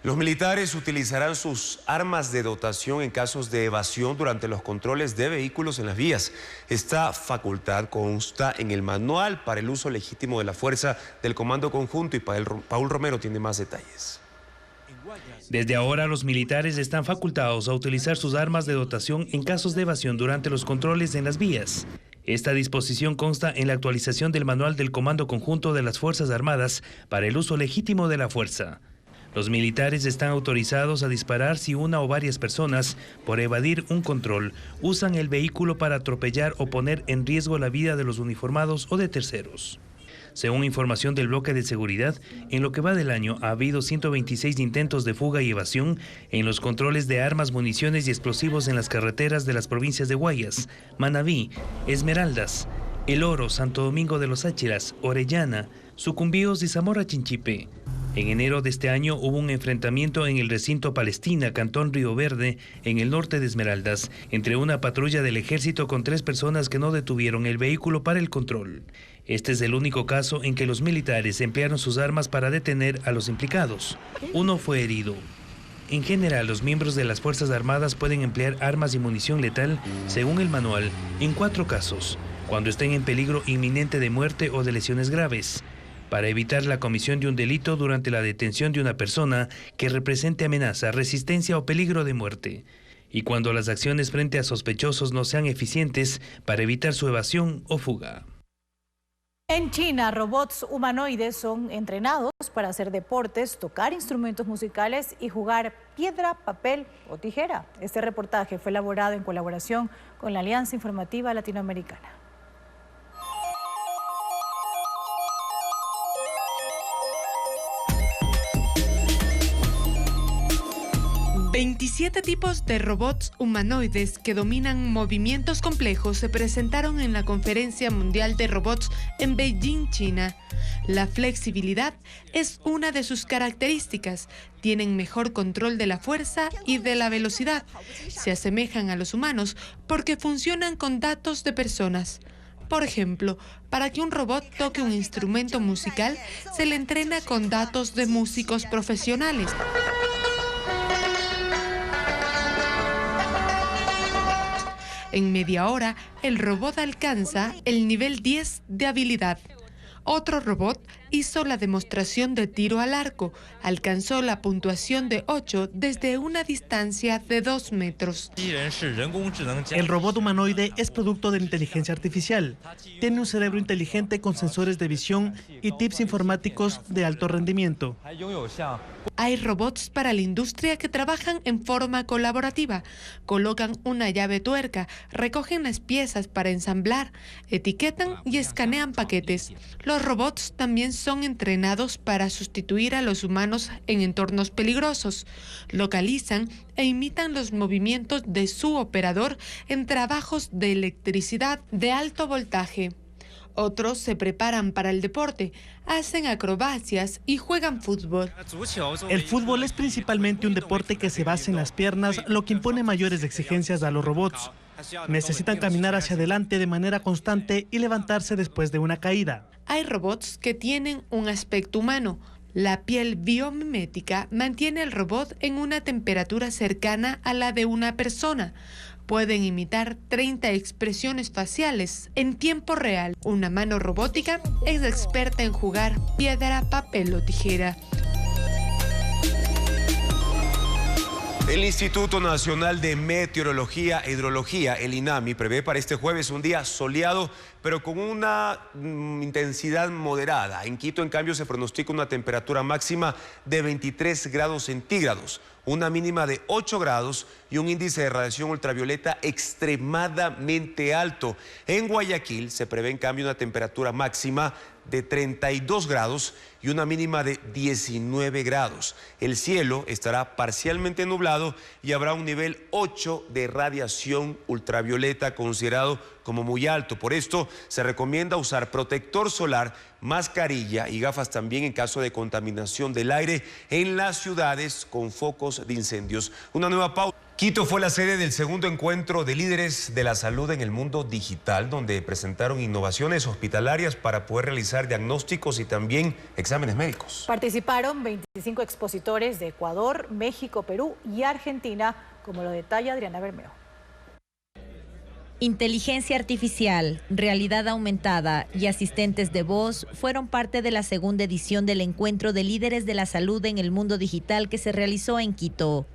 Los militares utilizarán sus armas de dotación en casos de evasión durante los controles de vehículos en las vías. Esta facultad consta en el manual para el uso legítimo de la fuerza del Comando Conjunto y Paul Romero tiene más detalles. Desde ahora los militares están facultados a utilizar sus armas de dotación en casos de evasión durante los controles en las vías. Esta disposición consta en la actualización del manual del Comando Conjunto de las Fuerzas Armadas para el uso legítimo de la fuerza. Los militares están autorizados a disparar si una o varias personas, por evadir un control, usan el vehículo para atropellar o poner en riesgo la vida de los uniformados o de terceros. Según información del bloque de seguridad, en lo que va del año ha habido 126 intentos de fuga y evasión en los controles de armas, municiones y explosivos en las carreteras de las provincias de Guayas, Manabí, Esmeraldas, El Oro, Santo Domingo de los Áchilas, Orellana, Sucumbíos y Zamora Chinchipe. En enero de este año hubo un enfrentamiento en el recinto Palestina, Cantón Río Verde, en el norte de Esmeraldas, entre una patrulla del ejército con 3 personas que no detuvieron el vehículo para el control. Este es el único caso en que los militares emplearon sus armas para detener a los implicados. 1 fue herido. En general, los miembros de las Fuerzas Armadas pueden emplear armas y munición letal, según el manual, en 4 casos, cuando estén en peligro inminente de muerte o de lesiones graves, para evitar la comisión de un delito durante la detención de una persona que represente amenaza, resistencia o peligro de muerte, y cuando las acciones frente a sospechosos no sean eficientes para evitar su evasión o fuga. En China, robots humanoides son entrenados para hacer deportes, tocar instrumentos musicales y jugar piedra, papel o tijera. Este reportaje fue elaborado en colaboración con la Alianza Informativa Latinoamericana. 27 tipos de robots humanoides que dominan movimientos complejos se presentaron en la Conferencia Mundial de Robots en Beijing, China. La flexibilidad es una de sus características. Tienen mejor control de la fuerza y de la velocidad. Se asemejan a los humanos porque funcionan con datos de personas. Por ejemplo, para que un robot toque un instrumento musical, se le entrena con datos de músicos profesionales. En media hora, el robot alcanza el nivel 10 de habilidad. Otro robot hizo la demostración de tiro al arco. Alcanzó la puntuación de 8 desde una distancia de 2 metros. El robot humanoide es producto de la inteligencia artificial. Tiene un cerebro inteligente con sensores de visión y tips informáticos de alto rendimiento. Hay robots para la industria que trabajan en forma colaborativa. Colocan una llave tuerca, recogen las piezas para ensamblar, etiquetan y escanean paquetes. Los robots también son entrenados para sustituir a los humanos en entornos peligrosos. Localizan e imitan los movimientos de su operador en trabajos de electricidad de alto voltaje. Otros se preparan para el deporte, hacen acrobacias y juegan fútbol. El fútbol es principalmente un deporte que se basa en las piernas, lo que impone mayores exigencias a los robots. Necesitan caminar hacia adelante de manera constante y levantarse después de una caída. Hay robots que tienen un aspecto humano. La piel biomimética mantiene al robot en una temperatura cercana a la de una persona. Pueden imitar 30 expresiones faciales en tiempo real. Una mano robótica es experta en jugar piedra, papel o tijera. El Instituto Nacional de Meteorología e Hidrología, el INAMI, prevé para este jueves un día soleado, pero con una intensidad moderada. En Quito, en cambio, se pronostica una temperatura máxima de 23 grados centígrados, una mínima de 8 grados y un índice de radiación ultravioleta extremadamente alto. En Guayaquil se prevé, en cambio, una temperatura máxima de 32 grados y una mínima de 19 grados. El cielo estará parcialmente nublado y habrá un nivel 8 de radiación ultravioleta considerado como muy alto. Por esto se recomienda usar protector solar, mascarilla y gafas también en caso de contaminación del aire en las ciudades con focos de incendios. Una nueva pausa. Quito fue la sede del segundo encuentro de líderes de la salud en el mundo digital, donde presentaron innovaciones hospitalarias para poder realizar diagnósticos y también exámenes médicos. Participaron 25 expositores de Ecuador, México, Perú y Argentina, como lo detalla Adriana Bermeo. Inteligencia artificial, realidad aumentada y asistentes de voz fueron parte de la segunda edición del encuentro de líderes de la salud en el mundo digital que se realizó en Quito.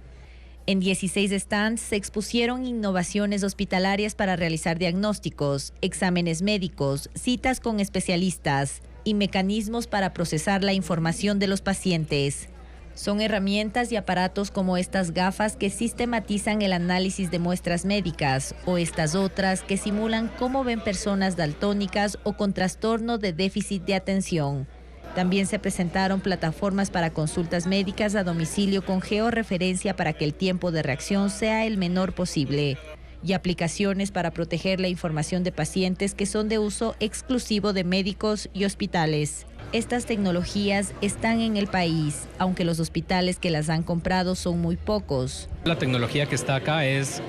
En 16 stands se expusieron innovaciones hospitalarias para realizar diagnósticos, exámenes médicos, citas con especialistas y mecanismos para procesar la información de los pacientes. Son herramientas y aparatos como estas gafas que sistematizan el análisis de muestras médicas o estas otras que simulan cómo ven personas daltónicas o con trastorno de déficit de atención. También se presentaron plataformas para consultas médicas a domicilio con georreferencia para que el tiempo de reacción sea el menor posible y aplicaciones para proteger la información de pacientes que son de uso exclusivo de médicos y hospitales. Estas tecnologías están en el país, aunque los hospitales que las han comprado son muy pocos. La tecnología que está acá es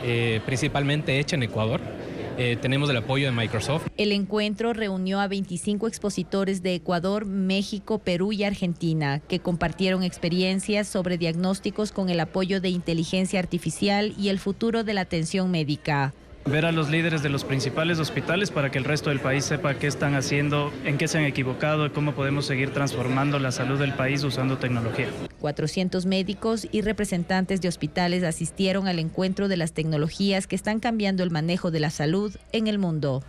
principalmente hecha en Ecuador. Tenemos el apoyo de Microsoft. El encuentro reunió a 25 expositores de Ecuador, México, Perú y Argentina, que compartieron experiencias sobre diagnósticos con el apoyo de inteligencia artificial y el futuro de la atención médica. Ver a los líderes de los principales hospitales para que el resto del país sepa qué están haciendo, en qué se han equivocado y cómo podemos seguir transformando la salud del país usando tecnología. 400 médicos y representantes de hospitales asistieron al encuentro de las tecnologías que están cambiando el manejo de la salud en el mundo.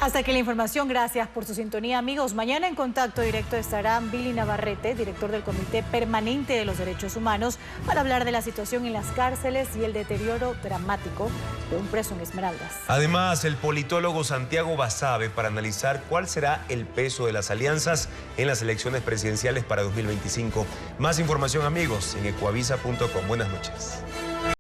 Hasta aquí la información. Gracias por su sintonía, amigos. Mañana en contacto directo estará Billy Navarrete, director del Comité Permanente de los Derechos Humanos, para hablar de la situación en las cárceles y el deterioro dramático de un preso en Esmeraldas. Además, el politólogo Santiago Basabe para analizar cuál será el peso de las alianzas en las elecciones presidenciales para 2025. Más información, amigos, en ecuavisa.com. Buenas noches.